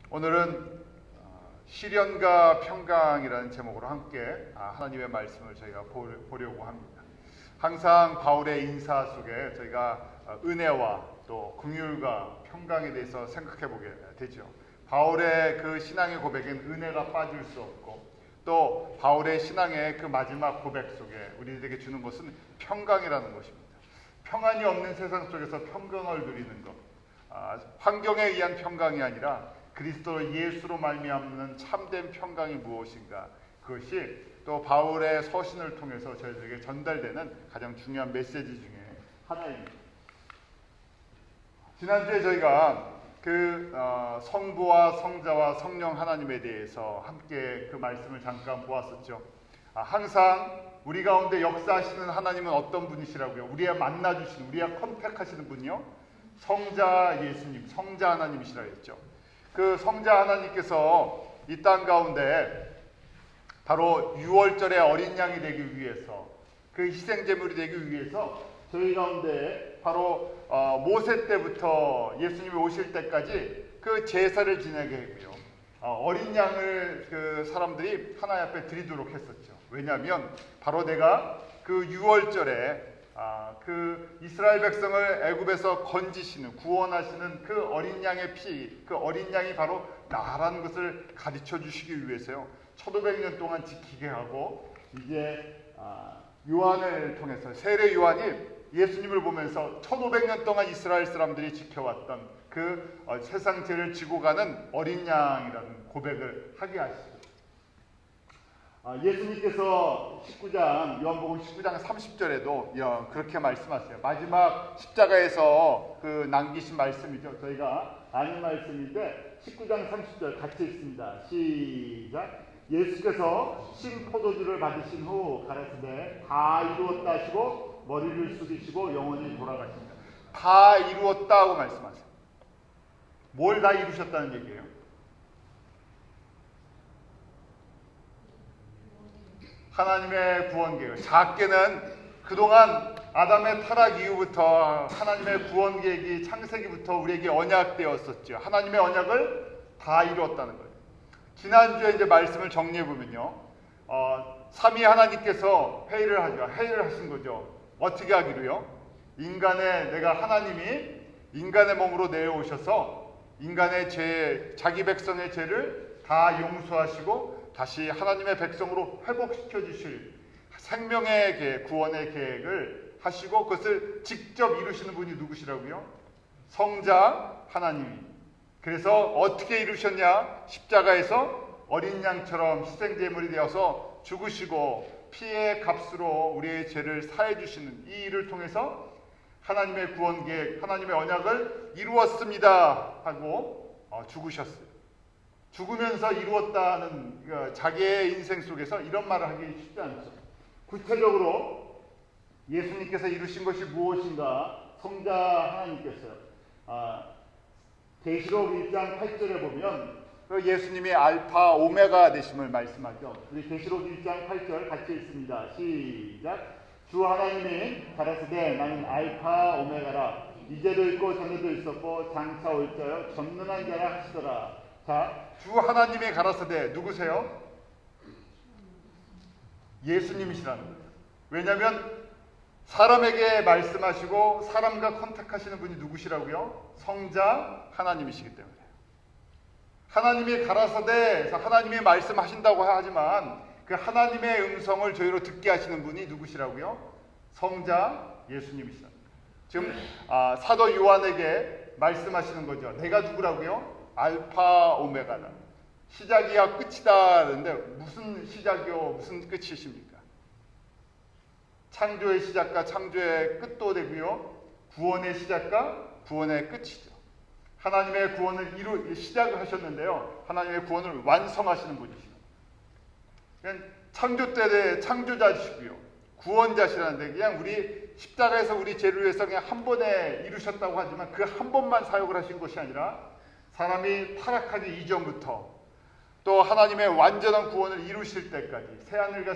오늘은 시련과 평강이라는 제목으로 함께 하나님의 말씀을 저희가 보려고 합니다. 항상 바울의 인사 속에 저희가 은혜와 또 긍휼과 평강에 대해서 생각해 보게 되죠. 바울의 그 신앙의 고백엔 은혜가 빠질 수 없고, 또 바울의 신앙의 그 마지막 고백 속에 우리들에게 주는 것은 평강이라는 것입니다. 평안이 없는 세상 속에서 평강을 누리는 것, 환경에 의한 평강이 아니라 그리스도 예수로 말미암는 참된 평강이 무엇인가, 그것이 또 바울의 서신을 통해서 저희들에게 전달되는 가장 중요한 메시지 중에 하나입니다. 지난주에 저희가 성부와 성자와 성령 하나님에 대해서 함께 그 말씀을 잠깐 보았었죠. 항상 우리 가운데 역사하시는 하나님은 어떤 분이시라고요? 우리가 만나주시는, 우리가 컨택하시는 분이요? 성자 예수님, 성자 하나님이시라 했죠. 그 성자 하나님께서 이 땅 가운데 바로 6월절의 어린 양이 되기 위해서, 그 희생제물이 되기 위해서 저희 가운데 바로 모세 때부터 예수님이 오실 때까지 그 제사를 지내게 했고요. 어린 양을 그 사람들이 하나님 앞에 드리도록 했었죠. 왜냐하면 바로 내가 그 6월절에 그 이스라엘 백성을 애굽에서 건지시는, 구원하시는 그 어린 양의 피, 그 어린 양이 바로 나라는 것을 가르쳐 주시기 위해서요, 1500년 동안 지키게 하고, 이제 요한을 통해서 세례 요한이 예수님을 보면서 1500년 동안 이스라엘 사람들이 지켜왔던 그 세상 죄를 지고 가는 어린 양이라는 고백을 하게 하시고, 예수님께서 요한복음 19장 30절에도 그렇게 말씀하세요. 마지막 십자가에서 그 남기신 말씀이죠. 저희가 아는 말씀인데 19장 30절 같이 읽습니다. 시작. 예수께서 신 포도주를 받으신 후 가라사대 다 이루었다 하시고 머리를 숙이시고 영원히 돌아가십니다. 다 이루었다고 말씀하세요. 뭘 다 이루셨다는 얘기예요? 하나님의 구원 계획. 작게는 그동안 아담의 타락 이후부터 하나님의 구원 계획이 창세기부터 우리에게 언약되었었죠. 하나님의 언약을 다 이루었다는 거예요. 지난주에 이제 말씀을 정리해 보면요, 삼위 하나님께서 회의를 하신 거죠. 어떻게 하기로요? 하나님이 인간의 몸으로 내려오셔서 인간의 죄, 자기 백성의 죄를 다 용서하시고 다시 하나님의 백성으로 회복시켜 주실 생명의 계획, 구원의 계획을 하시고 그것을 직접 이루시는 분이 누구시라고요? 성자 하나님이. 그래서 어떻게 이루셨냐? 십자가에서 어린 양처럼 희생제물이 되어서 죽으시고 피의 값으로 우리의 죄를 사해 주시는 이 일을 통해서 하나님의 구원 계획, 하나님의 언약을 이루었습니다 하고 죽으셨어요. 죽으면서 이루었다는 자기의 인생 속에서 이런 말을 하기 쉽지 않죠. 구체적으로 예수님께서 이루신 것이 무엇인가? 성자 하나님께서요, 계시록 1장 8절에 보면 예수님이 알파 오메가 되심을 말씀하죠. 우리 계시록 1장 8절 같이 읽습니다. 시작. 주 하나님이 가라사대 나는 알파 오메가라. 이제도 있고 전에도 있었고 장차 올 자여 전능한 자라 하시더라. 자, 주 하나님이 가라사대 누구세요? 예수님이시라는 거예요. 왜냐하면 사람에게 말씀하시고 사람과 컨택하시는 분이 누구시라고요? 성자 하나님이시기 때문에. 하나님이 가라사대 하나님이 말씀하신다고 하지만 그 하나님의 음성을 저희로 듣게 하시는 분이 누구시라고요? 성자 예수님이시다. 지금 사도 요한에게 말씀하시는 거죠. 내가 누구라고요? 알파 오메가다. 시작이야 끝이다. 그런데 무슨 시작이요 무슨 끝이십니까? 창조의 시작과 창조의 끝도 되고요, 구원의 시작과 구원의 끝이죠. 하나님의 구원을 시작을 하셨는데요, 하나님의 구원을 완성하시는 분이시죠. 창조 때 창조자시고요, 구원자시라는데, 그냥 우리 십자가에서 우리 죄를 위해서 그냥 한 번에 이루셨다고 하지만 그 한 번만 사역을 하신 것이 아니라 사람이 타락하기 이전부터 또 하나님의 완전한 구원을 이루실 때까지, 새하늘과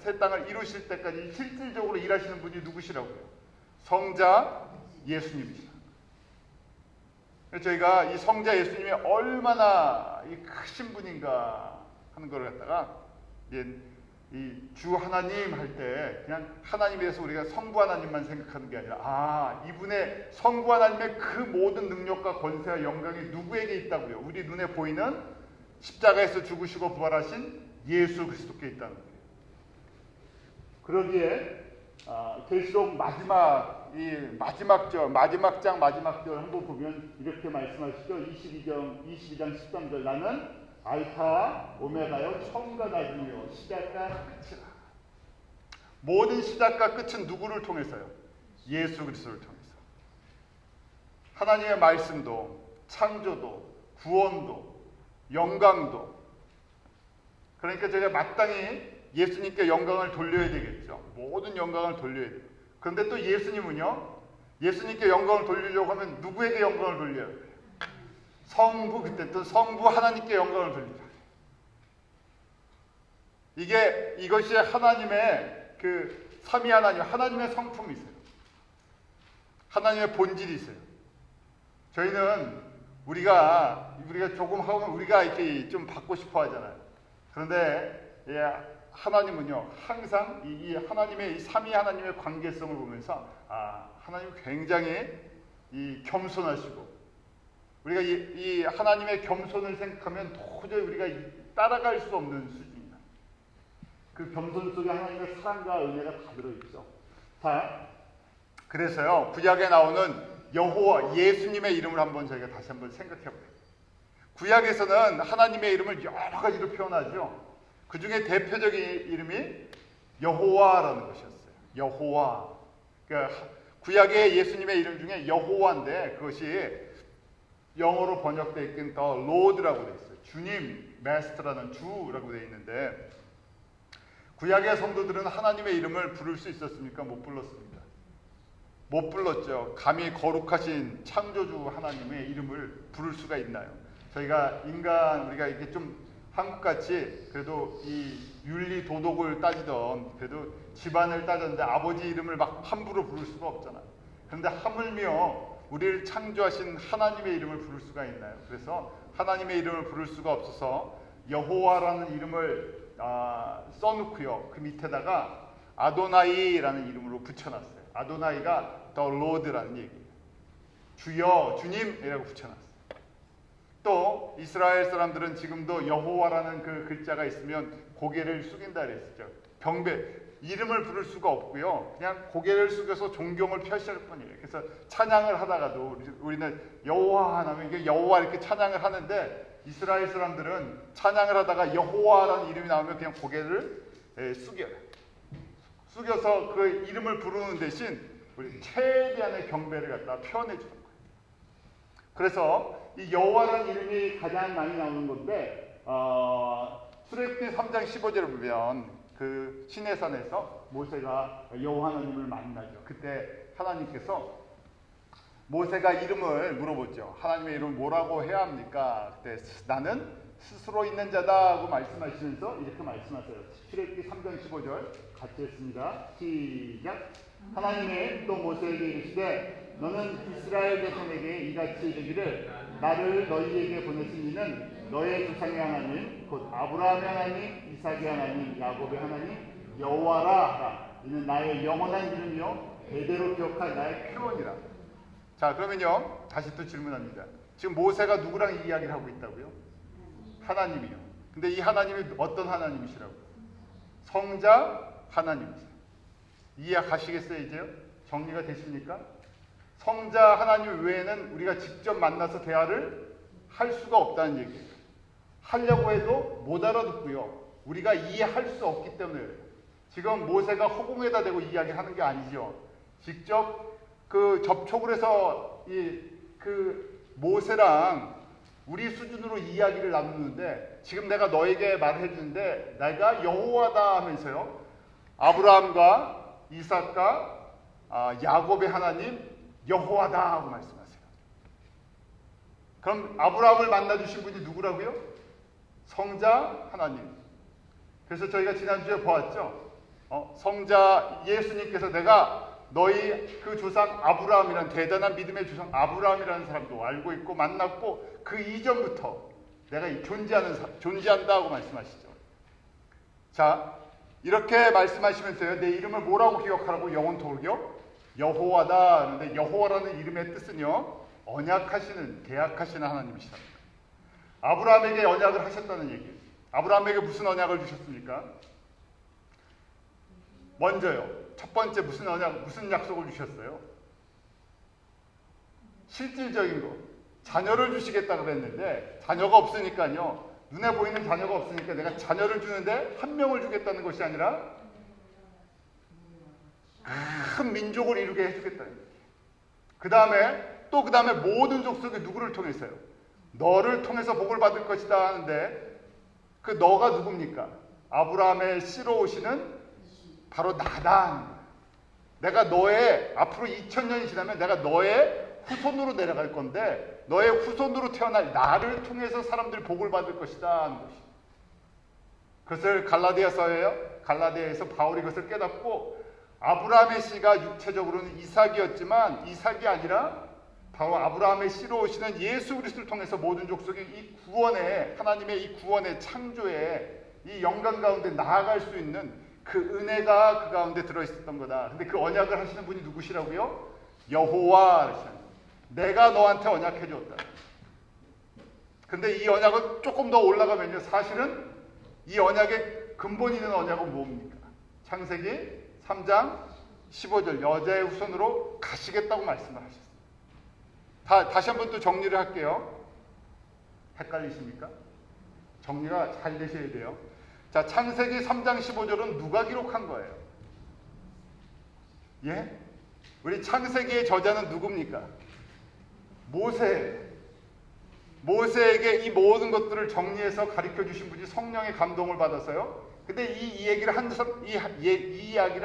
새 땅을 이루실 때까지 실질적으로 일하시는 분이 누구시라고요? 성자 예수님이시다. 저희가 이 성자 예수님이 얼마나 이 크신 분인가 하는 걸 갖다가 이 주 하나님 할 때 그냥 하나님에 대해서 우리가 성부 하나님만 생각하는 게 아니라 이분의 성부 하나님의 그 모든 능력과 권세와 영광이 누구에게 있다고요? 우리 눈에 보이는 십자가에서 죽으시고 부활하신 예수 그리스도께 있다는 거예요. 그러기에 계시록 마지막 장 한번 보면 이렇게 말씀하시죠. 22장 13절 나는 알파와 오메가요 처음과 나중이요 시작과 끝이라. 모든 시작과 끝은 누구를 통해서요? 예수 그리스도를 통해서. 하나님의 말씀도 창조도 구원도 영광도, 그러니까 저희가 마땅히 예수님께 영광을 돌려야 되겠죠. 모든 영광을 돌려야 돼요. 그런데 또 예수님은요, 예수님께 영광을 돌리려고 하면 누구에게 영광을 돌려야 돼요? 성부, 그때 또 성부 하나님께 영광을 돌리죠. 이것이 하나님의 그 삼위 하나님, 하나님의 성품이 있어요. 하나님의 본질이 있어요. 저희는 우리가 조금 하면 우리가 이렇게 좀 받고 싶어 하잖아요. 그런데 하나님은요, 항상 이 하나님의 이 삼위 하나님의 관계성을 보면서 하나님 굉장히 겸손하시고, 우리가 이 하나님의 겸손을 생각하면 도저히 우리가 따라갈 수 없는 수준입니다. 그 겸손 속에 하나님의 사랑과 은혜가 다 들어있죠. 자, 그래서요, 구약에 나오는 여호와 예수님의 이름을 저희가 다시 한번 생각해 볼게요. 구약에서는 하나님의 이름을 여러 가지로 표현하죠. 그 중에 대표적인 이름이 여호와라는 것이었어요. 여호와. 그러니까 구약의 예수님의 이름 중에 여호와인데 그것이 영어로 번역되어 있긴 더 로드라고 되어 있어요. 주님, 마스터라는 주라고 되어 있는데, 구약의 성도들은 하나님의 이름을 부를 수 있었습니까? 못 불렀습니다. 못 불렀죠. 감히 거룩하신 창조주 하나님의 이름을 부를 수가 있나요? 저희가 우리가 이렇게 좀 한국같이 그래도 이 윤리 도덕을 따지던, 그래도 집안을 따졌는데 아버지 이름을 막 함부로 부를 수가 없잖아요. 그런데 하물며 우리를 창조하신 하나님의 이름을 부를 수가 있나요? 그래서 하나님의 이름을 부를 수가 없어서 여호와라는 이름을 써놓고요, 그 밑에다가 아도나이라는 이름으로 붙여놨어요. 아도나이가 더 로드라는 얘기예요. 주여, 주님이라고 붙여놨어요. 또 이스라엘 사람들은 지금도 여호와라는 그 글자가 있으면 고개를 숙인다 그랬었죠. 경배, 이름을 부를 수가 없고요, 그냥 고개를 숙여서 존경을 표시할 뿐이에요. 그래서 찬양을 하다가도 우리는 여호와 하면 이게 여호와 이렇게 찬양을 하는데, 이스라엘 사람들은 찬양을 하다가 여호와라는 이름이 나오면 그냥 고개를 숙여요. 숙여서 그 이름을 부르는 대신 우리 최대한의 경배를 갖다 표현해 주는 거예요. 그래서 이 여호와라는 이름이 가장 많이 나오는 건데, 출애굽기 3장 15절을 보면 그 시내산에서 모세가 여호와 하나님을 만나죠. 그때 하나님께서 모세가 이름을 물어보죠. 하나님의 이름을 뭐라고 해야 합니까? 그때 나는 스스로 있는 자다 하고 말씀하시면서 이렇게 말씀하세요. 출애굽기 3장 15절 같이 했습니다. 시작. 하나님이 또 모세에게 이르시되 너는 이스라엘 백성에게 이같이 이르기를 나를 너희에게 보내신 이는 너의 조상의 하나님 곧 아브라함의 하나님 이삭의 하나님 야곱의 하나님 여호와라 하라. 이는 나의 영원한 이름이요 대대로 기억할 나의 표현이라. 자, 그러면요, 다시 또 질문합니다. 지금 모세가 누구랑 이야기를 하고 있다고요? 하나님이요. 근데 이 하나님이 어떤 하나님이시라고요? 성자 하나님이세요. 이해가시겠어요? 이제요? 정리가 되십니까? 성자 하나님 외에는 우리가 직접 만나서 대화를 할 수가 없다는 얘기예요. 하려고 해도 못 알아듣고요, 우리가 이해할 수 없기 때문에 그래요. 지금 모세가 허공에다 대고 이야기하는 게 아니죠. 직접 그 접촉을 해서 그 모세랑 우리 수준으로 이야기를 나누는데, 지금 내가 너에게 말해주는데 내가 여호와다 하면서요, 아브라함과 이삭과 야곱의 하나님 여호와다 하고 말씀하세요. 그럼 아브라함을 만나주신 분이 누구라고요? 성자 하나님. 그래서 저희가 지난주에 보았죠. 성자 예수님께서 내가 너희 그 조상 아브라함이라는 대단한 믿음의 조상 아브라함이라는 사람도 알고 있고 만났고 그 이전부터 내가 존재한다고 말씀하시죠. 자, 이렇게 말씀하시면서요. 내 이름을 뭐라고 기억하라고 영원토록 여호와다 하는데 여호와라는 이름의 뜻은요. 언약하시는 계약하시는 하나님이시다. 아브라함에게 언약을 하셨다는 얘기예요. 아브라함에게 무슨 언약을 주셨습니까? 먼저요. 첫 번째 무슨 약속을 주셨어요? 실질적인 거. 자녀를 주시겠다 그랬는데 자녀가 없으니까요. 눈에 보이는 자녀가 없으니까 내가 자녀를 주는데 한 명을 주겠다는 것이 아니라 큰 민족을 이루게 해주겠다는 거예요. 그 다음에 모든 족속이 누구를 통해서요? 너를 통해서 복을 받을 것이다 하는데 그 너가 누굽니까? 아브라함의 씨로 오시는 바로 나다. 내가 너의 앞으로 2000년이 지나면 내가 너의 후손으로 내려갈 건데 너의 후손으로 태어날 나를 통해서 사람들이 복을 받을 것이다 하는 것이. 그것을 갈라디아에서 바울이 그것을 깨닫고 아브라함의 씨가 육체적으로는 이삭이었지만 이삭이 아니라 바로 아브라함의 씨로 오시는 예수 그리스도를 통해서 모든 족속이 이 구원의 하나님의 이 구원의 창조의 이 영광 가운데 나아갈 수 있는 그 은혜가 그 가운데 들어있었던 거다. 근데 그 언약을 하시는 분이 누구시라고요? 여호와. 내가 너한테 언약해 줬다. 근데 이 언약은 조금 더 올라가면요. 사실은 이 언약의 근본 있는 언약은 뭡니까? 창세기 3장 15절 여자의 후손으로 가시겠다고 말씀을 하셨어요. 다시 한번 또 정리를 할게요. 헷갈리십니까? 정리가 잘 되셔야 돼요. 자, 창세기 3장 15절은 누가 기록한 거예요? 예? 우리 창세기의 저자는 누굽니까? 모세에게 이 모든 것들을 정리해서 가르쳐 주신 분이 성령의 감동을 받았어요. 근데 이 이야기를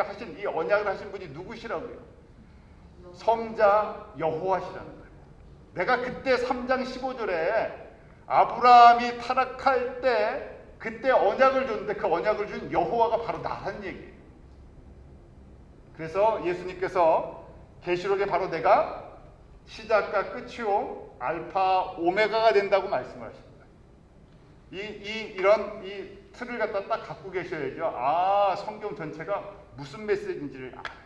하신 이 언약을 하신 분이 누구시라고요? 성자 여호와시라는 거예요. 내가 그때 3장 15절에 아브라함이 타락할 때 그때 언약을 줬는데 그 언약을 준 여호와가 바로 나라는 얘기예요. 그래서 예수님께서 계시록에 바로 내가 시작과 끝이요 알파 오메가가 된다고 말씀을 하십니다. 이런 틀을 갖다 딱 갖고 계셔야죠. 아, 성경 전체가 무슨 메시지인지를 알아요.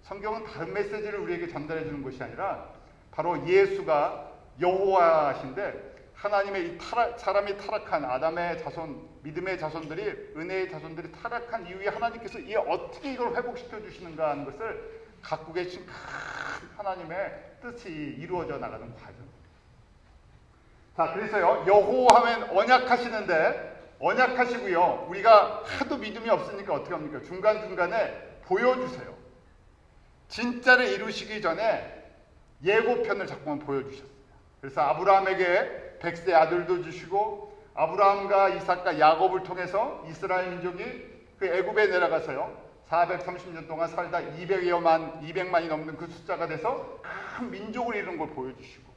성경은 다른 메시지를 우리에게 전달해 주는 것이 아니라 바로 예수가 여호와신데 하나님의 이 사람이 타락한 아담의 자손, 믿음의 자손들이, 은혜의 자손들이 타락한 이후에 하나님께서 어떻게 이걸 회복시켜 주시는가 하는 것을 갖고 계신 큰 하나님의 뜻이 이루어져 나가는 과정. 자, 그래서요, 여호와 하면 언약하시는데, 언약하시고요, 우리가 하도 믿음이 없으니까 어떻게 합니까? 중간중간에 보여주세요. 진짜를 이루시기 전에 예고편을 자꾸만 보여주셨어요. 그래서 아브라함에게 100세 아들도 주시고 아브라함과 이삭과 야곱을 통해서 이스라엘 민족이 그 애굽에 내려가서요 430년 동안 살다 200만이 넘는 그 숫자가 돼서 큰 민족을 이룬 걸 보여주시고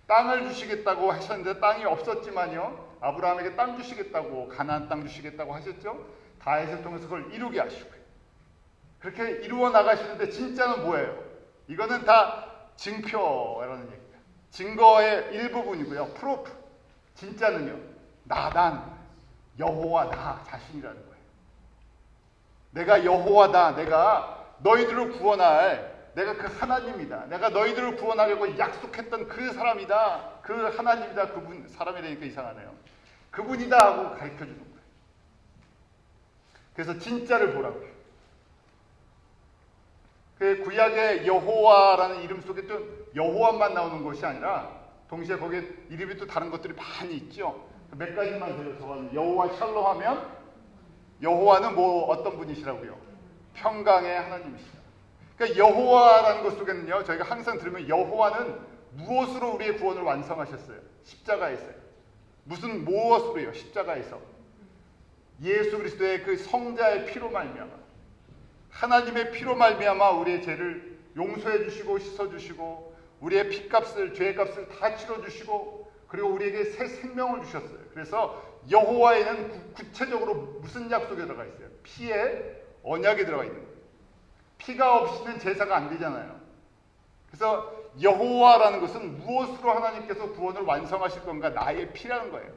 땅을 주시겠다고 하셨는데 땅이 없었지만요 아브라함에게 땅 주시겠다고 가나안 땅 주시겠다고 하셨죠. 다윗을 통해서 그걸 이루게 하시고요. 그렇게 이루어 나가시는데 진짜는 뭐예요? 이거는 다 증표라는 얘기예요. 증거의 일부분이고요. 프로프. 진짜는요. 나단 여호와 나 자신이라는 거예요. 내가 여호와다. 내가 너희들을 구원할 내가 그 하나님이다. 내가 너희들을 구원하려고 약속했던 그 사람이다. 그 하나님이다. 그분 사람이라니까 이상하네요. 그분이다 하고 가르쳐주는 거예요. 그래서 진짜를 보라고요. 그 구약의 여호와라는 이름 속에 또 여호와만 나오는 것이 아니라 동시에 거기에 이름이 또 다른 것들이 많이 있죠. 몇 가지만 더 적어서 여호와 샬롬 하면 여호와는 뭐 어떤 분이시라고요? 평강의 하나님이시다. 그러니까 여호와라는 것 속에는요. 저희가 항상 들으면 여호와는 무엇으로 우리의 구원을 완성하셨어요? 십자가에서요. 무엇으로요? 십자가에서. 예수 그리스도의 그 성자의 피로 말미암아 하나님의 피로 말미암아 우리의 죄를 용서해 주시고 씻어 주시고 우리의 피값을 죄값을 다 치러 주시고 그리고 우리에게 새 생명을 주셨어요. 그래서 여호와에는 구체적으로 무슨 약속이 들어가 있어요? 피의 언약이 들어가 있는 거예요. 피가 없이는 제사가 안 되잖아요. 그래서 여호와라는 것은 무엇으로 하나님께서 구원을 완성하실 건가? 나의 피라는 거예요.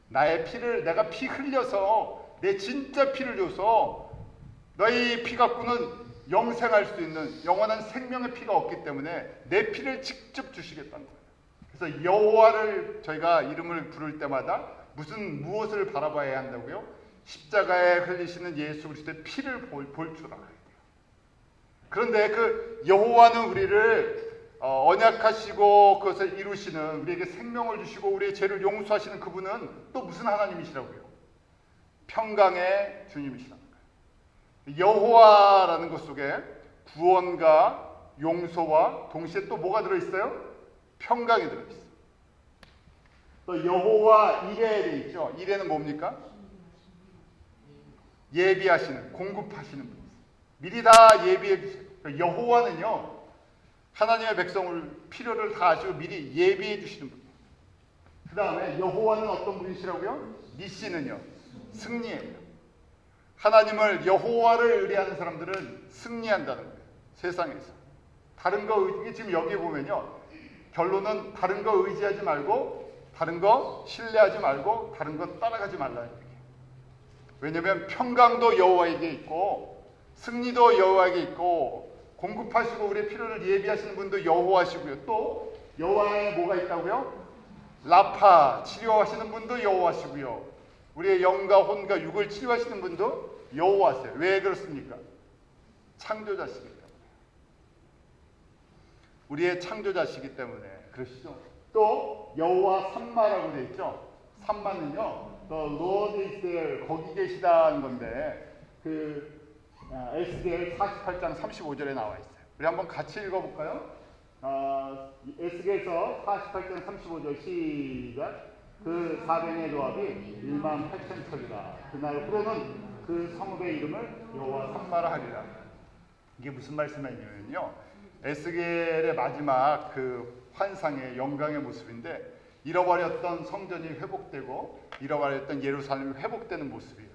나의 피를 내가 피 흘려서 내 진짜 피를 줘서 너희 피 갖고는 영생할 수 있는 영원한 생명의 피가 없기 때문에 내 피를 직접 주시겠다는 거예요. 그래서 여호와를 저희가 이름을 부를 때마다 무엇을 바라봐야 한다고요? 십자가에 흘리시는 예수 그리스도의 피를 볼 줄 알아야 돼요. 그런데 그 여호와는 우리를 언약하시고 그것을 이루시는, 우리에게 생명을 주시고 우리의 죄를 용서하시는 그분은 또 무슨 하나님이시라고요? 평강의 주님이시라는 거예요. 여호와라는 것 속에 구원과 용서와 동시에 또 뭐가 들어있어요? 평강이 들어있어요. 또 여호와 이레에 되어 있죠. 이레는 뭡니까? 예비하시는, 공급하시는 분. 미리 다 예비해 주세요. 여호와는요, 하나님의 백성을 필요를 다 아시고 미리 예비해 주시는 분이에요. 그 다음에 여호와는 어떤 분이시라고요? 니시는요, 승리예요. 하나님을, 여호와를 의뢰하는 사람들은 승리한다는 거예요. 세상에서. 다른 거, 지금 여기 보면요, 결론은 다른 거 의지하지 말고, 다른 거 신뢰하지 말고, 다른 거 따라가지 말라는 얘기예요. 왜냐하면 평강도 여호와에게 있고, 승리도 여호와에게 있고, 공급하시고 우리의 필요를 예비하시는 분도 여호와시고요. 또 여호와에 뭐가 있다고요? 라파, 치료하시는 분도 여호와시고요. 우리의 영과 혼과 육을 치료하시는 분도 여호와세요. 왜 그렇습니까? 창조자시기 때문에. 우리의 창조자시기 때문에 그러시죠. 또 여호와 삼마라고 되어 있죠. 삼마는요, The Lord is there, 거기 계시다는 건데, 에스겔 48장 35절에 나와 있어요. 우리 한번 같이 읽어볼까요? 에스겔서 48장 35절 시작. 그 사병의 조합이 18,000척이라. 그날 후로는 그 성읍의 이름을 여호와 삼마라 하리라. 이게 무슨 말씀이냐면요, 에스겔의 마지막 그 환상의 영광의 모습인데, 잃어버렸던 성전이 회복되고 잃어버렸던 예루살렘이 회복되는 모습이었어요.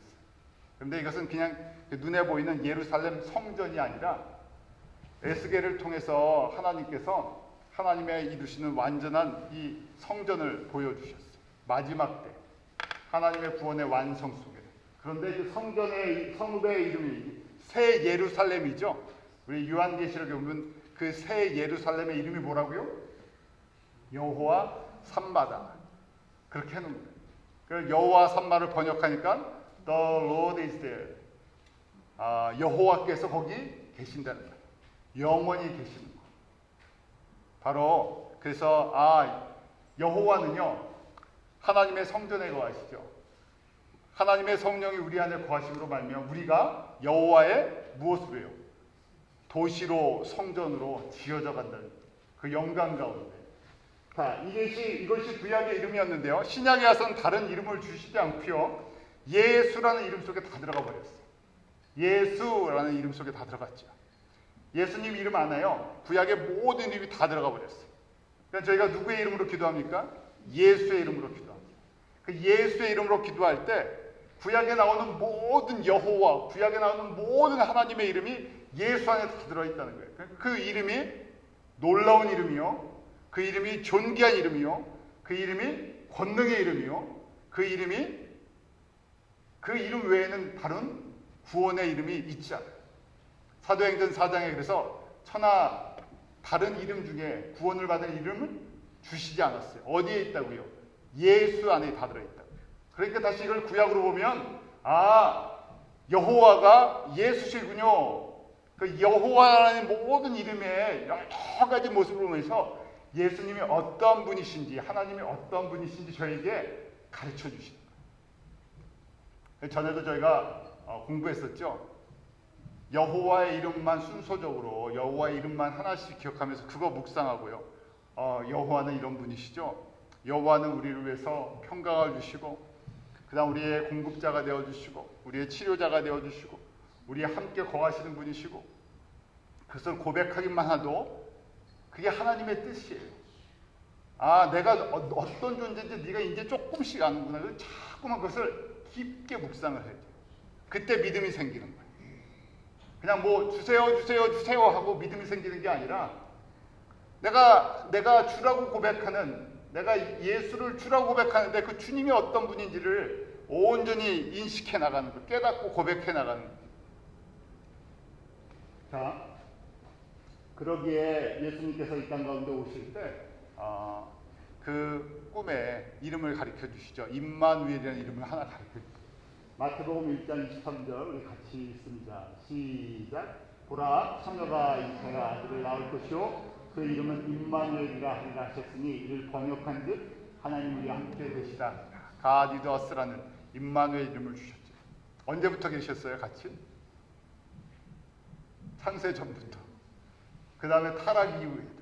그런데 이것은 그냥 눈에 보이는 예루살렘 성전이 아니라 에스겔을 통해서 하나님께서 하나님의 이루시는 완전한 이 성전을 보여주셨어요. 마지막 때 하나님의 구원의 완성 속에. 그런데 그 성전의, 성읍의 이름이 새 예루살렘이죠. 우리 요한계시록에 보면 그 새 예루살렘의 이름이 뭐라고요? 여호와 삼마다. 그렇게 해놓은 거예요. 그 여호와 삼마를 번역하니까 The Lord is there. 여호와께서 거기 계신다는 거예요. 영원히 계시는 거예요. 바로 그래서 여호와는요, 하나님의 성전에 거하시죠. 하나님의 성령이 우리 안에 거하심으로 말미암아 우리가 여호와의 무엇으로 해요? 도시로, 성전으로 지어져 간다는 그 영광 가운데. 자, 이것이 구약의 이름이었는데요, 신약에 와서는 다른 이름을 주시지 않고요, 예수라는 이름 속에 다 들어가 버렸어요. 예수라는 이름 속에 다 들어갔죠. 예수님 이름 안에요, 구약의 모든 이름이 다 들어가 버렸어요. 그러니까 저희가 누구의 이름으로 기도합니까? 예수의 이름으로 기도합니다. 그 예수의 이름으로 기도할 때 구약에 나오는 모든 여호와, 구약에 나오는 모든 하나님의 이름이 예수 안에 다 들어있다는 거예요. 그 이름이 놀라운 이름이요, 그 이름이 존귀한 이름이요, 그 이름이 권능의 이름이요, 그 이름 외에는 다른 구원의 이름이 있지 않아요. 사도행전 4장에 그래서 다른 이름 중에 구원을 받은 이름을 주시지 않았어요. 어디에 있다고요? 예수 안에 다 들어있다고요. 그러니까 다시 이걸 구약으로 보면 여호와가 예수시군요. 그 여호와라는 모든 이름의 여러 가지 모습을 보면서 예수님이 어떤 분이신지, 하나님이 어떤 분이신지 저에게 가르쳐 주시는 거예요. 전에도 저희가 공부했었죠. 여호와의 이름만 순서적으로, 여호와의 이름만 하나씩 기억하면서 그거 묵상하고요. 여호와는 이런 분이시죠. 여호와는 우리를 위해서 평강을 주시고, 그 다음 우리의 공급자가 되어주시고, 우리의 치료자가 되어주시고, 우리의 함께 거하시는 분이시고, 그것을 고백하기만 해도 그게 하나님의 뜻이에요. 내가 어떤 존재인지 네가 이제 조금씩 아는구나. 자꾸만 그것을 깊게 묵상을 해야 돼요. 그때 믿음이 생기는 거예요. 그냥 뭐 주세요, 주세요, 주세요 하고 믿음이 생기는 게 아니라 내가 주라고 고백하는, 내가 예수를 주라고 고백하는데 그 주님이 어떤 분인지를 온전히 인식해 나가는 것, 깨닫고 고백해 나가는 것. 자, 그러기에 예수님께서 이 땅 가운데 오실 때 그 꿈에 이름을 가르쳐 주시죠. 임마누엘이라는 이름을 하나 가르쳐 주시죠. 마태복음 1장 23절 우리 같이 읽습니다. 시작. 보라, 처녀가 잉태가 아들을 낳을 것이요 그 이름은 임마누엘이라 하리라 하셨으니 이를 번역한즉 하나님 우리와 함께 계시다. God with us라는 임마누엘 이름을 주셨죠. 언제부터 계셨어요? 같이? 창세 전부터. 그 다음에 타락 이후에도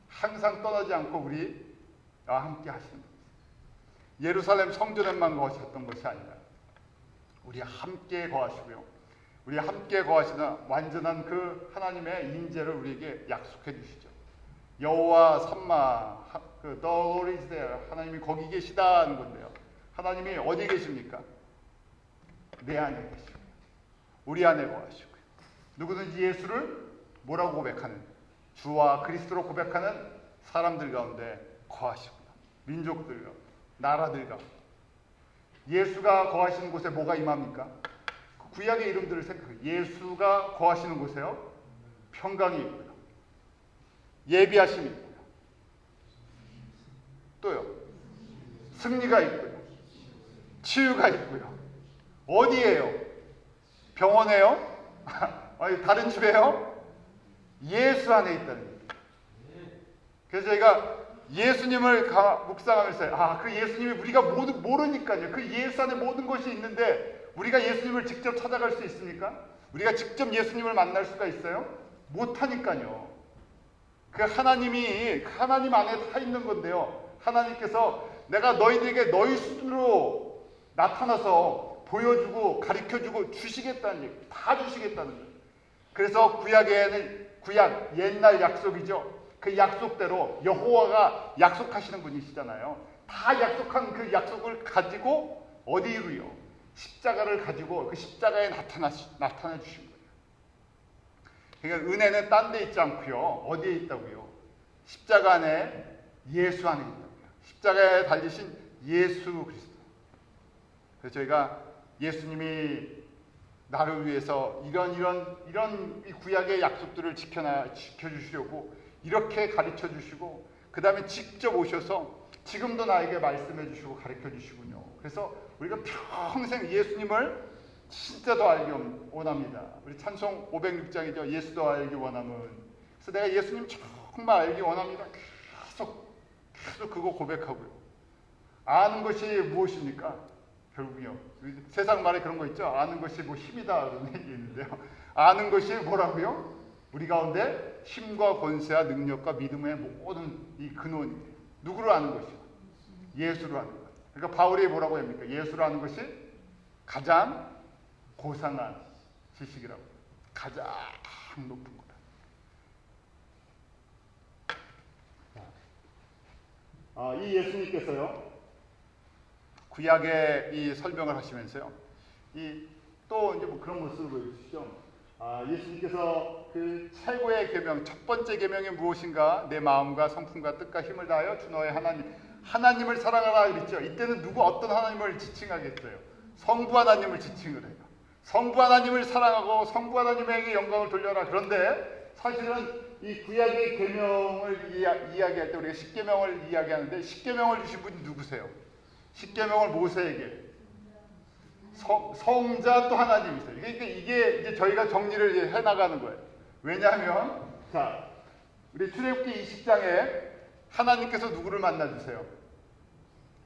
항상 떠나지 않고 우리와 함께 하시는 겁니다. 예루살렘 성전에만 거하셨던 것이 아니라 우리 함께 거하시고요. 우리 함께 거하시는 완전한 그 하나님의 임재를 우리에게 약속해 주시죠. 여호와 삼마, the Lord is there. 하나님이 거기 계시다는 건데요. 하나님이 어디 계십니까? 내 안에 계시고요. 우리 안에 거하시고요. 누구든지 예수를 뭐라고 고백하는, 주와 그리스도로 고백하는 사람들 가운데 거하시구나. 민족들 가운데, 나라들 가운데. 예수가 거하시는 곳에 뭐가 임합니까? 구약의 이름들을 생각해요. 예수가 거하시는 곳에요, 평강이 있고요, 예비하심이 있고요, 또요, 승리가 있고요, 치유가 있고요. 어디에요? 병원에요? 아니, 다른 집에요? 예수 안에 있다는 거예요. 그래서 저희가 예수님을 묵상하면서 그 예수님이 우리가 모르니까요. 그 예수 안에 모든 것이 있는데 우리가 예수님을 직접 찾아갈 수 있습니까? 우리가 직접 예수님을 만날 수가 있어요? 못하니까요. 그 하나님이 하나님 안에 다 있는 건데요. 하나님께서 내가 너희들에게 너희 수준으로 나타나서 보여주고 가르쳐주고 주시겠다는 얘기, 다 주시겠다는 거예요. 그래서 구약에는 구약 옛날 약속이죠. 그 약속대로 여호와가 약속하시는 분이시잖아요. 다 약속한 그 약속을 가지고 어디로요? 십자가를 가지고 그 십자가에 나타나 주신 거예요. 그러니까 은혜는 딴 데 있지 않고요. 어디에 있다고요? 십자가 안에, 예수 안에 있다고요. 십자가에 달리신 예수 그리스도. 그래서 저희가 예수님이 나를 위해서 이런 이 구약의 약속들을 지켜주시려고 이렇게 가르쳐 주시고, 그 다음에 직접 오셔서 지금도 나에게 말씀해 주시고 가르쳐 주시군요. 그래서 우리가 평생 예수님을 진짜 더 알기 원합니다. 우리 찬송 506장이죠. 예수 더 알기 원함은. 그래서 내가 예수님 정말 알기 원합니다. 계속 그거 고백하고요. 아는 것이 무엇입니까? 결국요. 세상 말에 그런 거 있죠. 아는 것이 뭐 힘이다 그런 얘기 있는데요. 아는 것이 뭐라고요? 우리 가운데 힘과 권세와 능력과 믿음의 모든 이 근원이 누구를 아는 것이요? 예수를 아는 것. 그러니까 바울이 뭐라고 합니까? 예수를 아는 것이 가장 고상한 지식이라고. 가장 높은 거다. 이 예수님께서요, 구약의 이 설명을 하시면서요, 또 이제 뭐 그런 것을 보여주시죠. 예수님께서 그 최고의 계명, 첫 번째 계명이 무엇인가? 내 마음과 성품과 뜻과 힘을 다하여 주 너의 하나님을 사랑하라 그랬죠. 이때는 어떤 하나님을 지칭하겠어요? 성부 하나님을 지칭을 해요. 성부 하나님을 사랑하고 성부 하나님에게 영광을 돌려라. 그런데 사실은 이 구약의 계명을 이야기할 때 우리가 십계명을 이야기하는데, 십계명을 주신 분이 누구세요? 십계명을 모세에게, 성자 또 하나님이세요. 그러니까 이게 이제 저희가 정리를 해나가는 거예요. 왜냐하면, 자, 우리 출애굽기 20장에 하나님께서 누구를 만나주세요?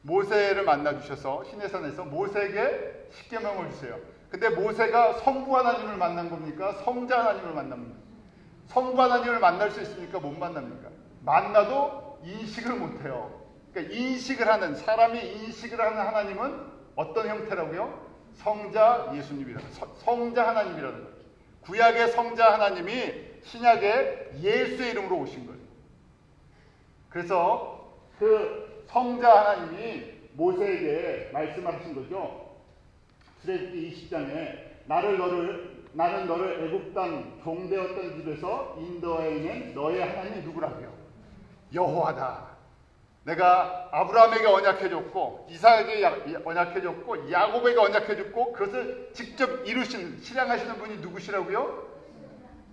모세를 만나주셔서 시내산에서 모세에게 십계명을 주세요. 근데 모세가 성부 하나님을 만난 겁니까? 성자 하나님을 만납니까? 성부 하나님을 만날 수 있습니까? 못 만납니까? 만나도 인식을 못해요. 그러니까 사람이 인식을 하는 하나님은 어떤 형태라고요? 성자 예수님이라는, 성자 하나님이라는 거예요. 구약의 성자 하나님이 신약의 예수의 이름으로 오신 거예요. 그래서 그 성자 하나님이 모세에게 말씀하신 거죠. 출애굽기 20장에 나는 너를 애굽 땅 종되었던 집에서 인도해낸 너의 하나님이 누구라고요? 여호와다. 내가 아브라함에게 언약해줬고 이삭에게 언약해줬고 야곱에게 언약해줬고 그것을 직접 실행하시는 분이 누구시라고요?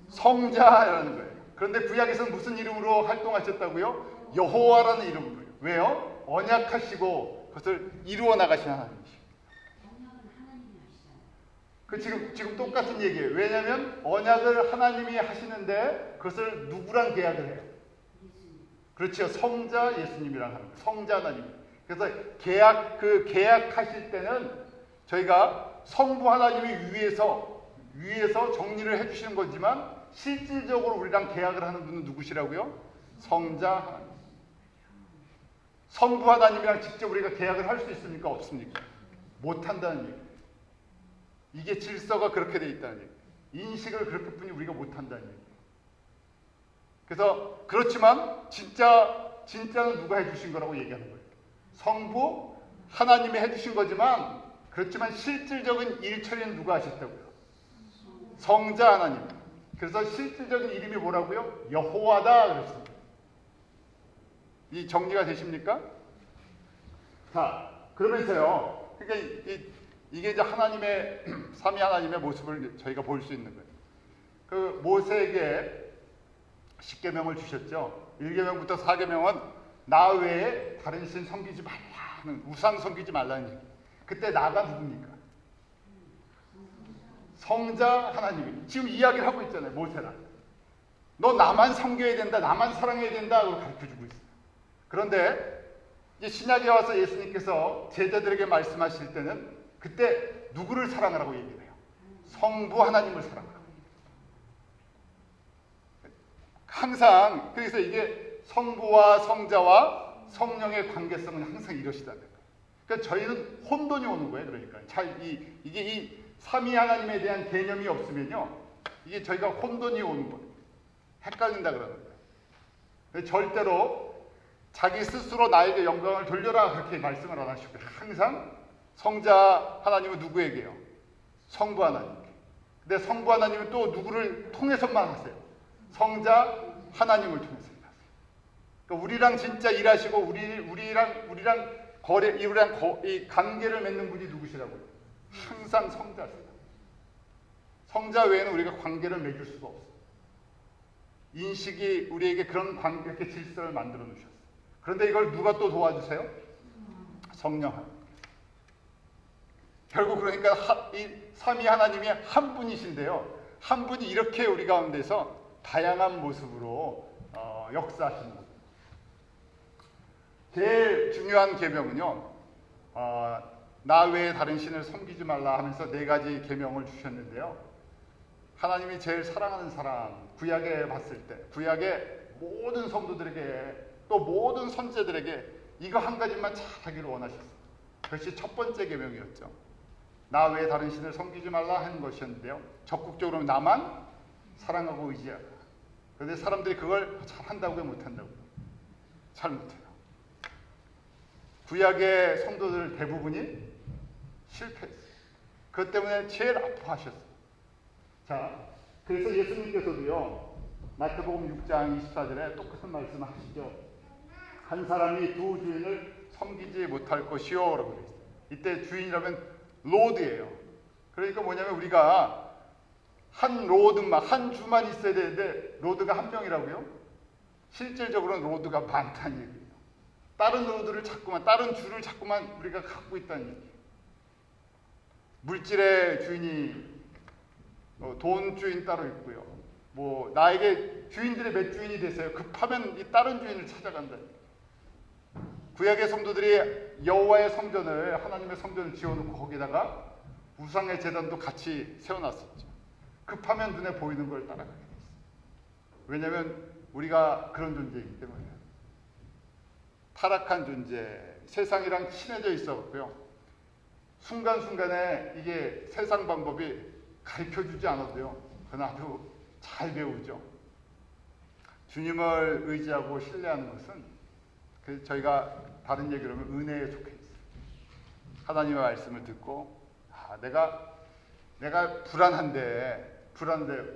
성자라는 거예요. 그런데 구약에서는 무슨 이름으로 활동하셨다고요? 여호와라는 이름으로요. 왜요? 언약하시고 그것을 이루어 나가시는 하나님이시죠. 지금 똑같은 얘기예요. 왜냐하면 언약을 하나님이 하시는데 그것을 누구랑 계약을 해요? 그렇죠. 성자 예수님이랑 하는 거예요. 성자 하나님. 그래서 계약하실 때는 저희가 성부 하나님이 위에서 정리를 해주시는 거지만 실질적으로 우리랑 계약을 하는 분은 누구시라고요? 성자 하나님. 성부 하나님이랑 직접 우리가 계약을 할 수 있습니까? 없습니까? 못한다는 얘기예요. 이게 질서가 그렇게 돼 있다는 얘기예요. 인식을 그렇게뿐이 우리가 못한다는 얘기예요. 그래서 그렇지만 진짜는 누가 해주신 거라고 얘기하는 거예요. 성부 하나님이 해주신 거지만 그렇지만 실질적인 일 처리는 누가 하셨다고요? 성자 하나님. 그래서 실질적인 이름이 뭐라고요? 여호와다 그랬습니다. 이 정리가 되십니까? 자, 그러면서요. 그러니까 이게 이제 하나님의 삼위 하나님의 모습을 저희가 볼 수 있는 거예요. 그 모세에게 10계명을 주셨죠. 1계명부터 4계명은 나 외에 다른 신 섬기지 말라는, 우상 섬기지 말라는 얘기. 그때 나가 누굽니까? 성자 하나님이 지금 이야기를 하고 있잖아요. 모세랑 너 나만 섬겨야 된다, 나만 사랑해야 된다 고 가르쳐주고 있어요. 그런데 이제 신약에 와서 예수님께서 제자들에게 말씀하실 때는 그때 누구를 사랑하라고 얘기를 해요? 성부 하나님을 사랑하라고. 항상 그래서 이게 성부와 성자와 성령의 관계성은 항상 이러시다는 거예요. 그러니까 저희는 혼돈이 오는 거예요. 그러니까 이게 이 삼위 하나님에 대한 개념이 없으면요, 이게 저희가 혼돈이 오는 거예요. 헷갈린다 그러는 거예요. 절대로 자기 스스로 나에게 영광을 돌려라 그렇게 말씀을 안 하시고 항상 성자 하나님은 누구에게요? 성부 하나님께. 근데 성부 하나님은 또 누구를 통해서만 하세요? 성자 하나님을 통해서 일하세요. 그러니까 우리랑 진짜 일하시고 우리랑 이 관계를 맺는 분이 누구시라고요? 항상 성자세요. 성자 외에는 우리가 관계를 맺을 수가 없어요. 인식이 우리에게 그런 관계, 이렇게 질서를 만들어 놓으셨어요. 그런데 이걸 누가 또 도와주세요? 성령 하나님. 결국 그러니까 이 삼위 하나님이 한 분이신데요. 한 분이 이렇게 우리 가운데서 다양한 모습으로 역사하시는 거예요. 제일 중요한 계명은요. 나 외에 다른 신을 섬기지 말라 하면서 4가지 계명을 주셨는데요. 하나님이 제일 사랑하는 사람, 구약에 봤을 때 구약의 모든 성도들에게 또 모든 선지자들에게 이거 한 가지만 잘 하기를 원하셨어요. 그것이 첫 번째 계명이었죠. 나 외에 다른 신을 섬기지 말라 하는 것이었는데요. 적극적으로 나만 사랑하고 의지하라. 그런데 사람들이 그걸 잘한다고요, 못한다고요? 잘 못해요. 구약의 성도들 대부분이 실패했어요. 그것 때문에 제일 아파하셨어요. 자, 그래서 예수님께서도요, 마태복음 6장 24절에 똑같은 말씀을 하시죠. 한 사람이 두 주인을 섬기지 못할 것이요 라고 그랬어요. 이때 주인이라면 로드예요. 그러니까 뭐냐면 우리가 한 주만 있어야 되는데 로드가 한 명이라고요? 실질적으로는 로드가 많다는 얘기예요. 다른 줄을 자꾸만 우리가 갖고 있다는 얘기예요. 물질의 주인이 돈 주인 따로 있고요. 뭐 나에게 주인들의 몇 주인이 되세요. 급하면 이 다른 주인을 찾아간다. 구약의 성도들이 여호와의 성전을, 하나님의 성전을 지어놓고 거기다가 우상의 제단도 같이 세워놨었죠. 급하면 눈에 보이는 걸 따라가게 됐어요. 왜냐하면 우리가 그런 존재이기 때문에. 타락한 존재, 세상이랑 친해져 있었고요. 순간순간에 이게 세상 방법이 가르쳐주지 않아도요, 그나도 잘 배우죠. 주님을 의지하고 신뢰하는 것은 저희가 다른 얘기로 하면 은혜에 속해 있어요. 하나님의 말씀을 듣고 내가 내가 불안한데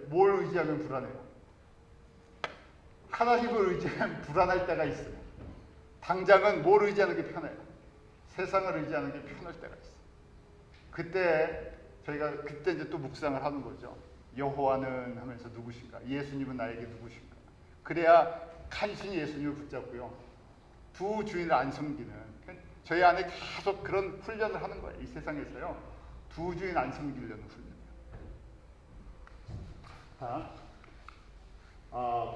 뭘 의지하면 불안해요? 하나님을 의지하면 불안할 때가 있어요. 당장은 뭘 의지하는 게 편해요? 세상을 의지하는 게 편할 때가 있어요. 그때 이제 또 묵상을 하는 거죠. 여호와는 하면서 누구신가? 예수님은 나에게 누구신가? 그래야 간신히 예수님을 붙잡고요. 두 주인을 안 섬기는, 저희 안에 계속 그런 훈련을 하는 거예요. 이 세상에서요. 두 주인 안 섬기려는 훈련이에요.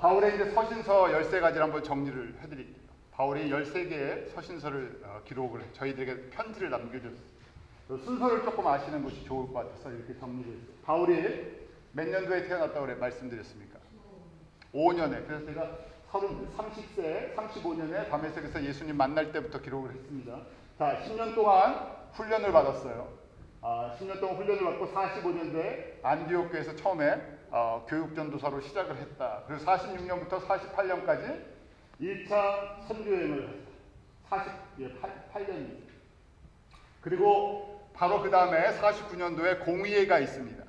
바울의 이제 서신서 13가지를 한번 정리를 해드릴게요. 바울이 13개의 서신서를 기록을 저희들에게 편지를 남겨줬어요. 순서를 조금 아시는 것이 좋을 것 같아서 이렇게 정리를 했어요. 바울이 몇 년도에 태어났다고 말씀드렸습니까? 5년에. 그래서 제가 30세, 35년에 다메섹에서 예수님 만날 때부터 기록을 했습니다. 자, 10년 동안 훈련을 받았어요. 10년 동안 훈련을 받고 45년도에 안디옥교에서 처음에 교육전도사로 시작을 했다. 그리고 46년부터 48년까지 1차 선교여행을 했다. 48년입니다. 그리고 바로 그 다음에 49년도에 공의회가 있습니다.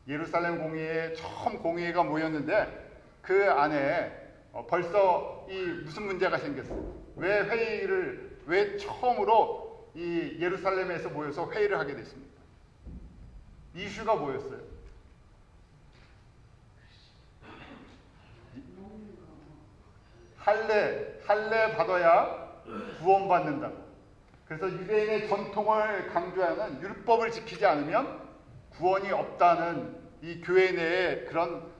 예루살렘 공의회에 처음 공의회가 모였는데 그 안에 벌써 무슨 문제가 생겼어요. 왜 처음으로 이 예루살렘에서 모여서 회의를 하게 됐습니까? 이슈가 뭐였어요? 할례 받아야 구원받는다고. 그래서 유대인의 전통을 강조하는 율법을 지키지 않으면 구원이 없다는 이 교회 내에 그런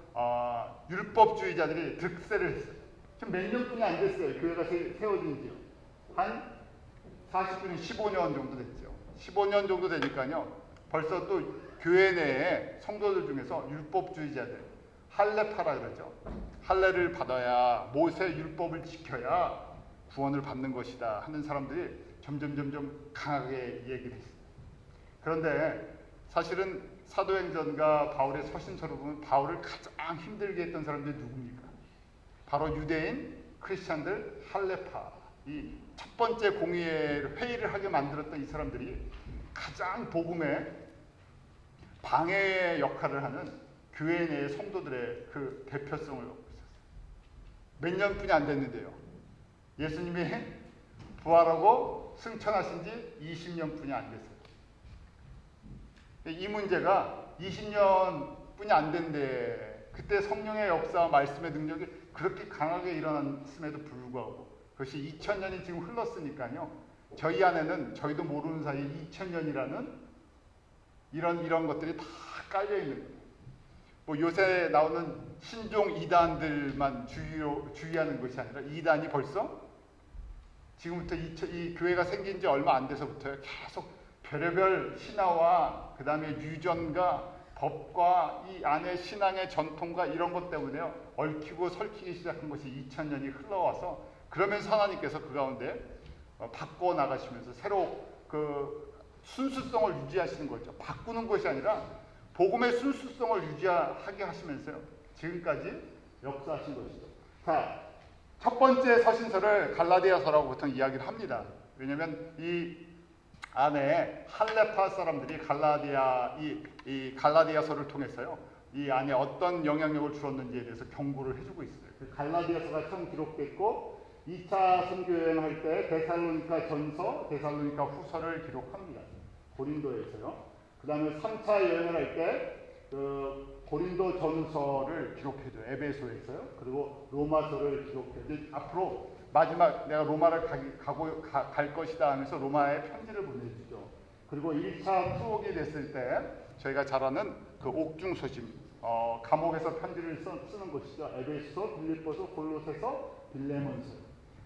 율법주의자들이 득세를 했어요. 지금 몇 년뿐이 안 됐어요. 교회가 세워진 지요. 한 40년, 15년 정도 됐죠. 15년 정도 되니까요. 벌써 또 교회 내에 성도들 중에서 율법주의자들, 할례파라 그러죠. 할례를 받아야 모세 율법을 지켜야 구원을 받는 것이다 하는 사람들이 점점 강하게 얘기를 했습니다. 그런데 사실은 사도행전과 바울의 서신서를 보면 바울을 가장 힘들게 했던 사람들이 누굽니까? 바로 유대인 크리스찬들 할례파, 이 첫 번째 회의를 하게 만들었던 이 사람들이 가장 복음의 방해 역할을 하는 교회 내의 성도들의 그 대표성을 갖고 있었어요. 몇 년뿐이 안 됐는데요. 예수님이 부활하고 승천하신 지 20년뿐이 안 됐어요. 이 문제가 20년뿐이 안 된데 그때 성령의 역사와 말씀의 능력이 그렇게 강하게 일어났음에도 불구하고 그것이 2000년이 지금 흘렀으니까요. 저희 안에는 저희도 모르는 사이에 2000년이라는 이런 것들이 다 깔려 있는 거예요. 뭐 요새 나오는 신종 이단들만 주의하는 것이 아니라 이단이 벌써 지금부터 이 교회가 생긴 지 얼마 안 돼서부터 계속 별의별 신화와 그 다음에 유전과 법과 이 안에 신앙의 전통과 이런 것 때문에요. 얽히고 설키기 시작한 것이 2000년이 흘러와서 그러면서 하나님께서 그 가운데 바꿔 나가시면서 새로 그 순수성을 유지하시는 거죠. 바꾸는 것이 아니라 복음의 순수성을 유지하게 하시면서요. 지금까지 역사하신 것이죠. 자, 첫 번째 서신서를 갈라디아서라고 보통 이야기를 합니다. 왜냐하면 이 안에 할례파 사람들이 이 갈라디아서를 통해서요. 이 안에 어떤 영향력을 주었는지에 대해서 경고를 해주고 있어요. 그 갈라디아서가 처음 기록됐고 2차 선교여행할 때 데살로니가 전서, 데살로니가 후서를 기록합니다. 고린도에서요. 그 다음에 3차 여행을 할 때 그 고린도 전서를 기록해줘요. 에베소에서요. 그리고 로마서를 기록해줘요. 앞으로 마지막 내가 로마를 갈 것이다 하면서 로마에 편지를 보내주죠. 그리고 1차 투옥이 됐을 때 저희가 잘 아는 그 옥중서심, 감옥에서 편지를 쓰는 것이죠. 에베소, 빌립보서, 골로새서, 빌레몬서.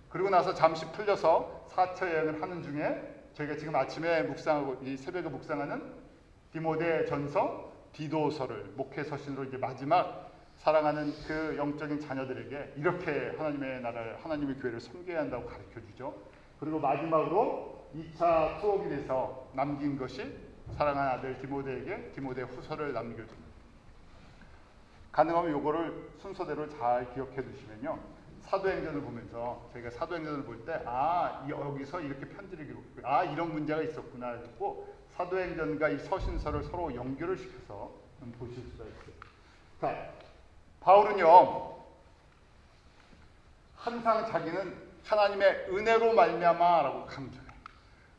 그리고 나서 잠시 풀려서 4차 여행을 하는 중에 저희가 지금 아침에 묵상하고 이 새벽에 묵상하는 디모데 전서, 디도서를 목회 서신으로 이제 마지막 사랑하는 그 영적인 자녀들에게 이렇게 하나님의 나라를, 하나님의 교회를 섬겨야 한다고 가르쳐 주죠. 그리고 마지막으로 2차 투옥이 돼서 남긴 것이 사랑하는 아들 디모데에게 디모데 후서를 남겨줍니다. 가능하면 요거를 순서대로 잘 기억해 두시면요. 사도행전을 보면서 저희가 사도행전을 볼 때 여기서 이렇게 편지를 기록했고 이런 문제가 있었구나 했고 사도행전과 이 서신서를 서로 연결을 시켜서 보실 수가 있어요. 자, 바울은요 항상 자기는 하나님의 은혜로 말미암아라고 강조해요.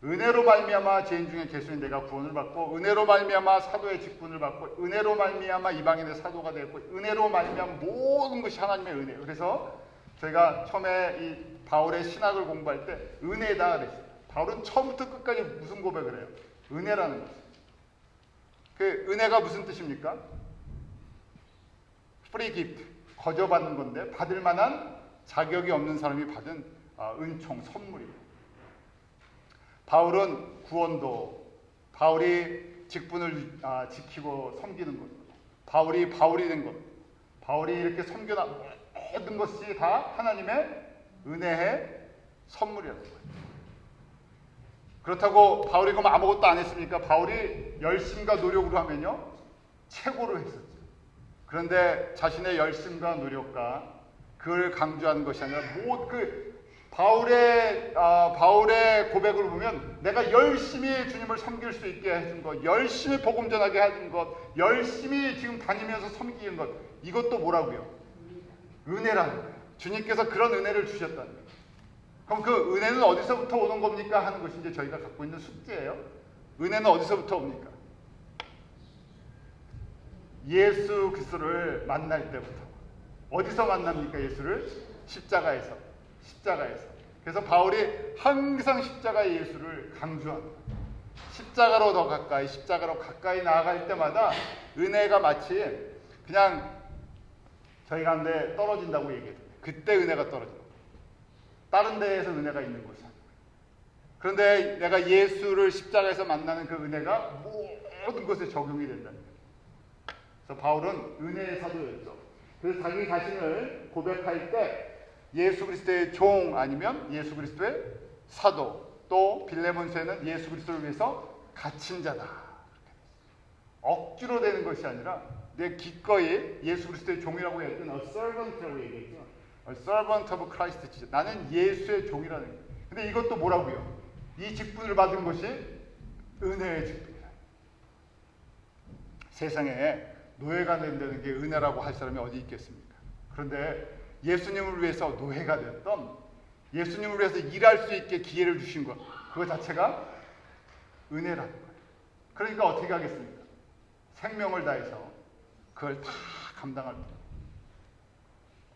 은혜로 말미암아 죄인 중에 개수인 내가 구원을 받고 은혜로 말미암아 사도의 직분을 받고 은혜로 말미암아 이방인의 사도가 되었고 은혜로 말미암아 모든 것이 하나님의 은혜예요. 그래서 저희가 처음에 이 바울의 신학을 공부할 때 은혜다 그랬어요. 바울은 처음부터 끝까지 무슨 고백을 해요? 은혜라는 것이죠. 그 은혜가 무슨 뜻입니까? free gift, 거저받는 건데 받을 만한 자격이 없는 사람이 받은 은총, 선물이에요. 바울은 구원도, 바울이 직분을 지키고 섬기는 것, 바울이 된 것, 바울이 이렇게 섬겨나 모든 것이 다 하나님의 은혜의 선물이라는 거예요. 그렇다고 바울이 그럼 아무것도 안 했습니까? 바울이 열심과 노력으로 하면요 최고로 했었죠. 그런데 자신의 열심과 노력과 그걸 강조하는 것이 아니라 바울의 고백을 보면 내가 열심히 주님을 섬길 수 있게 해준 것, 열심히 복음 전하게 해준 것, 열심히 지금 다니면서 섬기는 것, 이것도 뭐라고요? 은혜라는 거예요. 주님께서 그런 은혜를 주셨다는 거예요. 그럼 그 은혜는 어디서부터 오는 겁니까? 하는 것이 이제 저희가 갖고 있는 숙제예요. 은혜는 어디서부터 옵니까? 예수 그리스도를 만날 때부터. 어디서 만납니까? 예수를? 십자가에서. 그래서 바울이 항상 십자가의 예수를 강조합니다. 십자가로 더 가까이, 십자가로 가까이 나아갈 때마다 은혜가 마치 그냥 저희 가운데 떨어진다고 얘기해요. 그때 은혜가 떨어져요. 다른 데에서 은혜가 있는 것이 아니에요. 그런데 내가 예수를 십자가에서 만나는 그 은혜가 모든 것에 적용이 된다는 거예요. 그래서 바울은 은혜의 사도였죠. 그래서 자기 자신을 고백할 때 예수 그리스도의 종 아니면 예수 그리스도의 사도, 또 빌레몬서에는 예수 그리스도를 위해서 갇힌 자다. 억지로 되는 것이 아니라 내 기꺼이 예수 그리스도의 종이라고 할 때는 a servant라고 얘기했죠. A servant of Christ Jesus. 나는 예수의 종이라는 거예요. 근데 이것도 뭐라고요? 이 직분을 받은 것이 은혜의 직분이다. 세상에 노예가 된다는 게 은혜라고 할 사람이 어디 있겠습니까? 그런데 예수님을 위해서 노예가 됐던, 예수님을 위해서 일할 수 있게 기회를 주신 것, 그거 자체가 은혜라는 거예요. 그러니까 어떻게 하겠습니까? 생명을 다해서 그걸 다 감당할 거예요.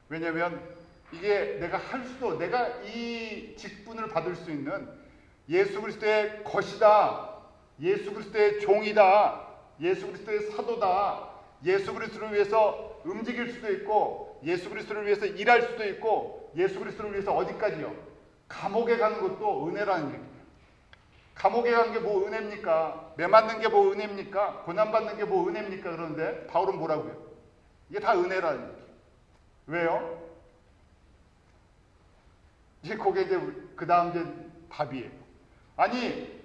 왜냐하면 이게 내가 이 직분을 받을 수 있는 예수 그리스도의 것이다, 예수 그리스도의 종이다, 예수 그리스도의 사도다, 예수 그리스도를 위해서 움직일 수도 있고 예수 그리스도를 위해서 일할 수도 있고 예수 그리스도를 위해서 어디까지요? 감옥에 가는 것도 은혜라는 얘기예요. 감옥에 가는 게 뭐 은혜입니까? 매 맞는 게 뭐 은혜입니까? 고난받는 게 뭐 은혜입니까? 그런데 바울은 뭐라고요? 이게 다 은혜라는 얘기예요. 왜요? 이제 그게 이제 그 다음 이제 답이에요. 아니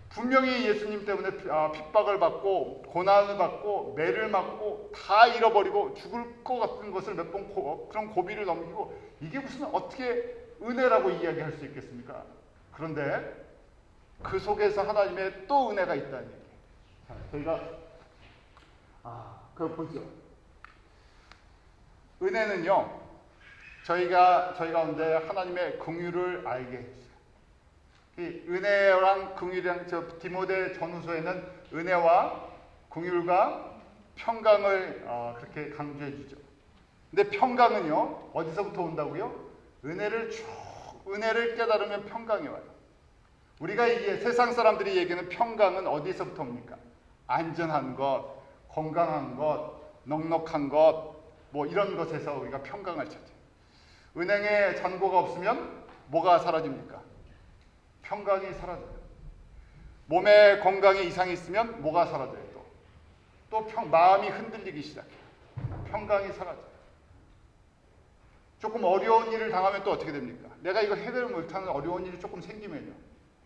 분명히 예수님 때문에 핍박을 받고 고난을 받고 매를 맞고 다 잃어버리고 죽을 것 같은 것을 몇 번 그런 고비를 넘기고 이게 무슨 어떻게 은혜라고 이야기할 수 있겠습니까? 그런데 그 속에서 하나님의 또 은혜가 있다는 얘기예요. 자, 저희가 그걸 보죠. 은혜는요, 저희 가운데 하나님의 긍휼을 알게 해주세요. 이 은혜랑 긍휼이랑 디모데 전후서에는 은혜와 긍휼과 평강을 그렇게 강조해 주죠. 근데 평강은요 어디서부터 온다고요? 은혜를 깨달으면 평강이 와요. 우리가 이게 세상 사람들이 얘기하는 평강은 어디서부터 옵니까? 안전한 것, 건강한 것, 넉넉한 것, 뭐 이런 것에서 우리가 평강을 찾아요. 은행에 잔고가 없으면 뭐가 사라집니까? 평강이 사라져요. 몸에 건강에 이상이 있으면 뭐가 사라져요? 마음이 흔들리기 시작해요. 평강이 사라져요. 조금 어려운 일을 당하면 또 어떻게 됩니까? 내가 이거 해결을 못하는 어려운 일이 조금 생기면요,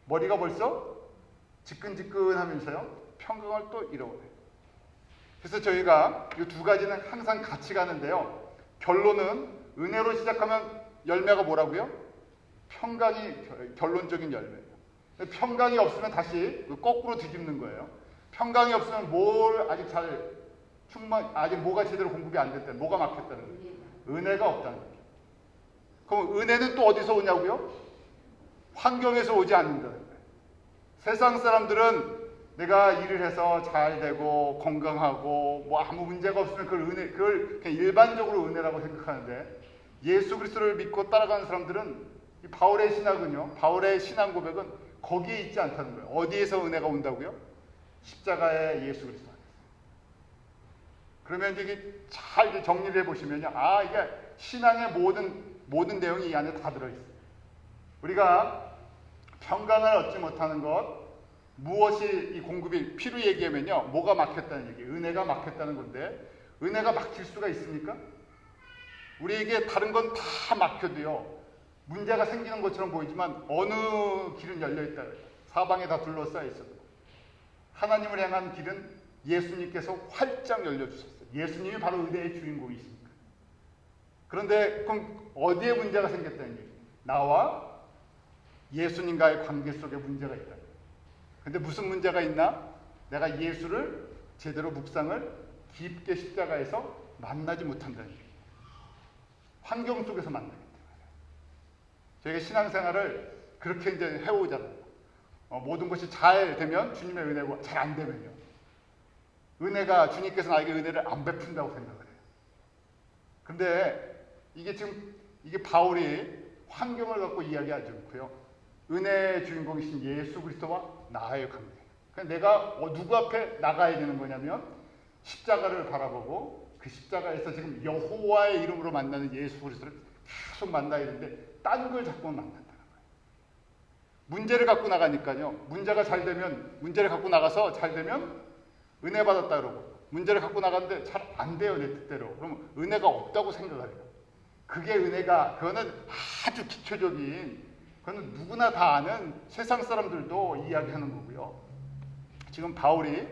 머리가 벌써 지끈지끈하면서요 평강을 또 잃어버려요. 그래서 저희가 이 두 가지는 항상 같이 가는데요, 결론은 은혜로 시작하면 열매가 뭐라고요? 평강이 결론적인 열매예요. 평강이 없으면 다시 거꾸로 뒤집는 거예요. 평강이 없으면 뭘 아직 아직 뭐가 제대로 공급이 안 됐다는, 뭐가 막혔다는 거예요. 은혜가 없다는 거예요. 그럼 은혜는 또 어디서 오냐고요? 환경에서 오지 않는다는 거예요. 세상 사람들은 내가 일을 해서 잘 되고 건강하고 뭐 아무 문제가 없으면 그걸 그냥 일반적으로 은혜라고 생각하는데, 예수 그리스도를 믿고 따라가는 사람들은 이 바울의 신학은요, 바울의 신앙 고백은 거기에 있지 않다는 거예요. 어디에서 은혜가 온다고요? 십자가의 예수 그리스도 안에서. 그러면 이게 잘 정리를 해보시면요, 이게 신앙의 모든 내용이 이 안에 다 들어있어요. 우리가 평강을 얻지 못하는 것, 무엇이 이 공급이 피로 얘기하면요, 뭐가 막혔다는 얘기, 은혜가 막혔다는 건데, 은혜가 막힐 수가 있습니까? 우리에게 다른 건 다 막혀도요, 문제가 생기는 것처럼 보이지만 어느 길은 열려있다. 사방에 다 둘러싸여 있어도 하나님을 향한 길은 예수님께서 활짝 열려주셨어요. 예수님이 바로 은혜의 주인공이십니까? 그런데 그럼 어디에 문제가 생겼다는 얘기예요? 나와 예수님과의 관계 속에 문제가 있다. 근데 무슨 문제가 있나? 내가 예수를 제대로 묵상을 깊게 십자가에서 만나지 못한다는 얘기예요. 환경 속에서 만나기 때문에. 저희가 신앙생활을 그렇게 이제 해오잖아요. 모든 것이 잘 되면 주님의 은혜고, 잘 안 되면요, 은혜가, 주님께서 나에게 은혜를 안 베푼다고 생각을 해요. 근데 이게 바울이 환경을 갖고 이야기하지 않고요, 은혜의 주인공이신 예수 그리스도와 나의 관계. 그러니까 내가 누구 앞에 나가야 되는 거냐면 십자가를 바라보고 그 십자가에서 지금 여호와의 이름으로 만나는 예수 그리스도를 계속 만나야 되는데 딴 걸 자꾸만 만난다는 거예요. 문제를 갖고 나가니까요, 문제가 잘 되면, 문제를 갖고 나가서 잘 되면 은혜 받았다 그러고, 문제를 갖고 나갔는데 잘 안 돼요, 내 뜻대로. 그럼 은혜가 없다고 생각을 해요. 그게 은혜가, 그거는 아주 기초적인, 그거는 누구나 다 아는, 세상 사람들도 이야기하는 거고요. 지금 바울이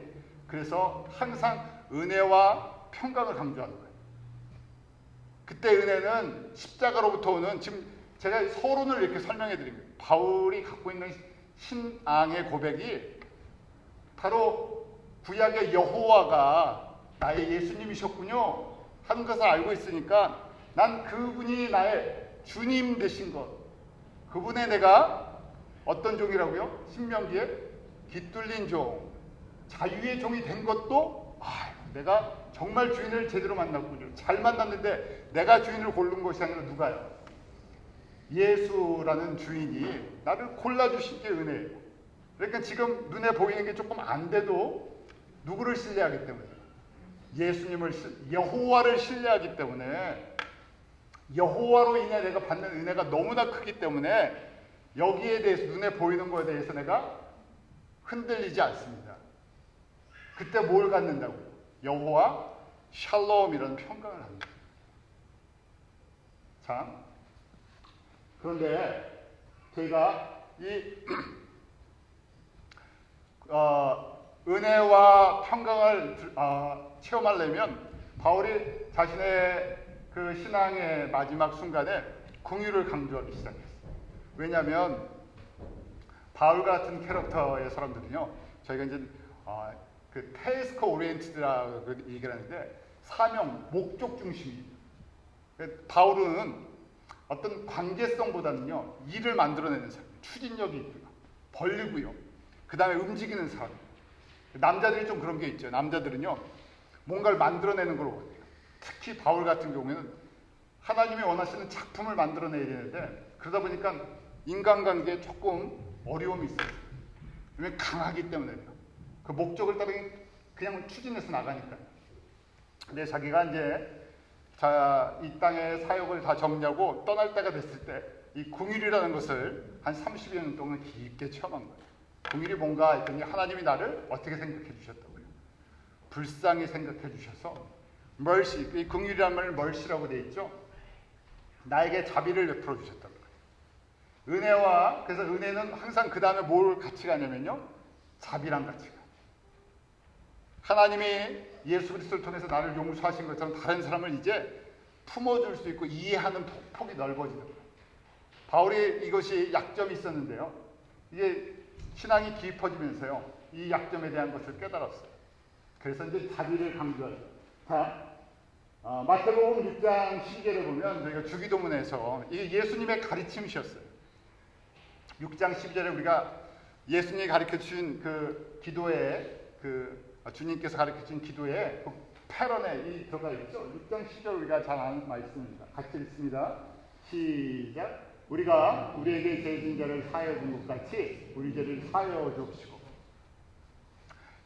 그래서 항상 은혜와 평강을 강조하는 거예요. 그때 은혜는 십자가로부터 오는, 지금 제가 서론을 이렇게 설명해 드립니다. 바울이 갖고 있는 신앙의 고백이 바로 구약의 여호와가 나의 예수님이셨군요 하는 것을 알고 있으니까, 난 그분이 나의 주님 되신 것, 그분의 내가 어떤 종이라고요? 신명기에 깃둘린 종, 자유의 종이 된 것도 내가 정말 주인을 제대로 만났군요. 잘 만났는데 내가 주인을 고른 것이 아니라 누가요? 예수라는 주인이 나를 골라주신 게 은혜예요. 그러니까 지금 눈에 보이는 게 조금 안 돼도 누구를 신뢰하기 때문에? 예수님을, 여호와를 신뢰하기 때문에, 여호와로 인해 내가 받는 은혜가 너무나 크기 때문에 여기에 대해서, 눈에 보이는 것에 대해서 내가 흔들리지 않습니다. 그때 뭘 갖는다고요? 여호와 샬롬이라는 평강을 합니다. 자, 그런데 저희가 이 은혜와 평강을 체험하려면 바울이 자신의 그 신앙의 마지막 순간에 긍휼을 강조하기 시작했어요. 왜냐하면 바울 같은 캐릭터의 사람들은요, 저희가 이제 그 태스크 오리엔티드라고 얘기를 하는데, 사명, 목적 중심이에요. 바울은 어떤 관계성보다는요, 일을 만들어내는 사람, 추진력이 있고요, 벌리고요, 그 다음에 움직이는 사람. 남자들이 좀 그런 게 있죠. 남자들은요, 뭔가를 만들어내는 걸 원해요. 특히 바울 같은 경우에는 하나님이 원하시는 작품을 만들어내야 되는데, 그러다 보니까 인간관계에 조금 어려움이 있어요. 왜냐면 강하기 때문에요. 그 목적을 따라 그냥 추진해서 나가니까요. 근데 자기가 이제 이 땅의 사역을 다 정리하고 떠날 때가 됐을 때, 이 긍휼이라는 것을 한 30여 년 동안 깊게 체험한 거예요. 긍휼이 뭔가 했더니, 하나님이 나를 어떻게 생각해 주셨다고요? 불쌍히 생각해 주셔서, 멀시, 이 긍휼이라는 말은 멀시라고 되어 있죠. 나에게 자비를 베풀어 주셨다는 거예요. 은혜와, 그래서 은혜는 항상 그 다음에 뭘 같이 가냐면요, 자비랑 같이 가요. 하나님이 예수 그리스도를 통해서 나를 용서하신 것처럼 다른 사람을 이제 품어줄 수 있고 이해하는 폭이 넓어지는 거예요. 바울이 이것이 약점이 있었는데요. 이게 신앙이 깊어지면서요. 이 약점에 대한 것을 깨달았어요. 그래서 이제 자비를 강조하죠. 자, 마태복음 6장 12절을 보면 저희가 주기도문에서 이게 예수님의 가르침이셨어요. 6장 12절에 우리가 예수님이 가르쳐 주신 그 기도에 주님께서 가르쳐 주신 기도에 그 패런에 이 들어가 있죠. 6장 10절 우리가 잘 아는 말씀입니다. 같이 읽습니다. 시작. 우리가 우리에게 죄 진 자를 사하여 준 것 같이 우리 죄를 사하여 주옵시고.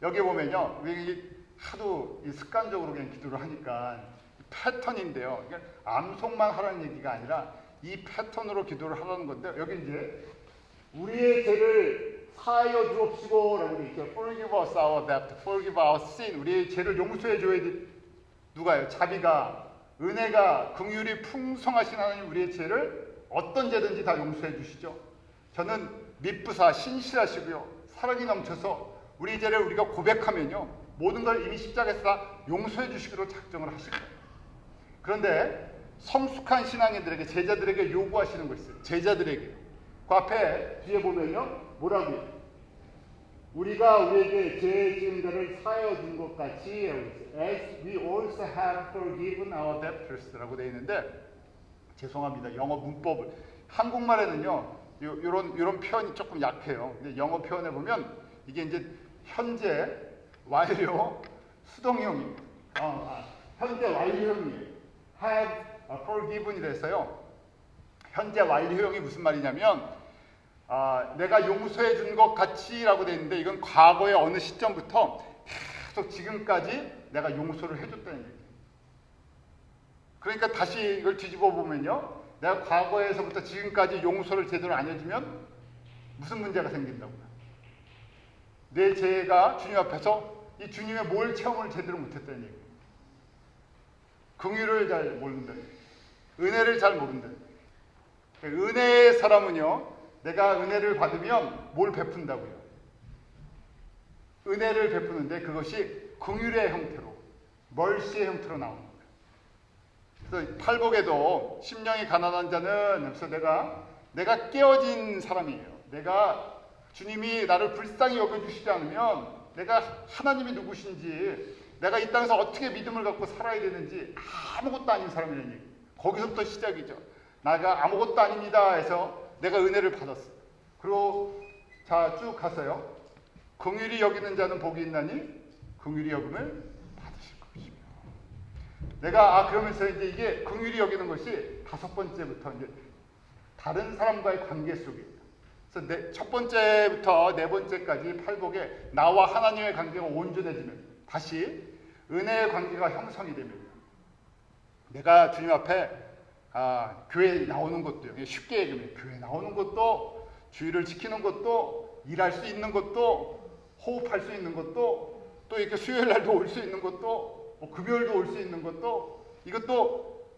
여기 보면요. 우리 하도 습관적으로 그냥 기도를 하니까 패턴인데요. 그러니까 암송만 하라는 얘기가 아니라 이 패턴으로 기도를 하라는 건데 여기 이제 우리의 죄를 사하여 주옵시고 라고 되어 있죠. Forgive us our debt, forgive our sin. 우리의 죄를 용서해 줘야 돼. 누가요? 자비가, 은혜가, 긍휼이 풍성하신 하나님 우리의 죄를 어떤 죄든지 다 용서해 주시죠. 저는 미쁘사 신실하시고요. 사랑이 넘쳐서 우리 죄를 우리가 고백하면요. 모든 걸 이미 십자가에서 다 용서해 주시기로 작정을 하실 거예요. 그런데 성숙한 신앙인들에게 제자들에게 요구하시는 거 있어요. 제자들에게. 그 앞에 뒤에 보면요. 뭐라고요? 우리가 우리에게 죄 지은 자를 사하여 준 것 같이 as we also have forgiven our debtors 라고 되어 있는데 죄송합니다. 영어 문법을 한국말에는요. 요런 표현이 조금 약해요. 근데 영어 표현에 보면 이게 이제 현재 완료 수동형이 현재 완료형이에요. have forgiven이라서요. 현재 완료형이 무슨 말이냐면 내가 용서해 준 것 같이라고 되어 있는데 이건 과거의 어느 시점부터 계속 지금까지 내가 용서를 해줬다는 얘기예요. 그러니까 다시 이걸 뒤집어 보면요. 내가 과거에서부터 지금까지 용서를 제대로 안 해주면 무슨 문제가 생긴다고요. 내 죄가 주님 앞에서 이 주님의 뭘 체험을 제대로 못했다는 얘기예요. 긍휼을 잘 모른다. 은혜를 잘 모른다. 은혜의 사람은요. 내가 은혜를 받으면 뭘 베푼다고요? 은혜를 베푸는데 그것이 긍휼의 형태로, 멀시의 형태로 나오는 거예요. 그래서 팔복에도 심령이 가난한 자는 그래서 내가 깨어진 사람이에요. 내가 주님이 나를 불쌍히 여겨주시지 않으면 내가 하나님이 누구신지 내가 이 땅에서 어떻게 믿음을 갖고 살아야 되는지 아무것도 아닌 사람이라는 얘기예요. 거기서부터 시작이죠. 내가 아무것도 아닙니다 해서 내가 은혜를 받았어. 그리고 자 쭉 가서요. 긍휼히 여기는 자는 복이 있나니 긍휼히 여김을 받으실 것이며. 내가 그러면서 이제 이게 긍휼히 여기는 것이 다섯 번째부터 이제 다른 사람과의 관계 속이에요. 그래서 첫 번째부터 네 번째까지 팔복에 나와 하나님의 관계가 온전해지면 다시 은혜의 관계가 형성이 됩니다. 내가 주님 앞에 교회에 나오는 것도요. 쉽게 얘기하면 교회에 나오는 것도 주의를 지키는 것도 일할 수 있는 것도 호흡할 수 있는 것도 또 이렇게 수요일 날도 올 수 있는 것도 금요일도 올 수 있는 것도 이것도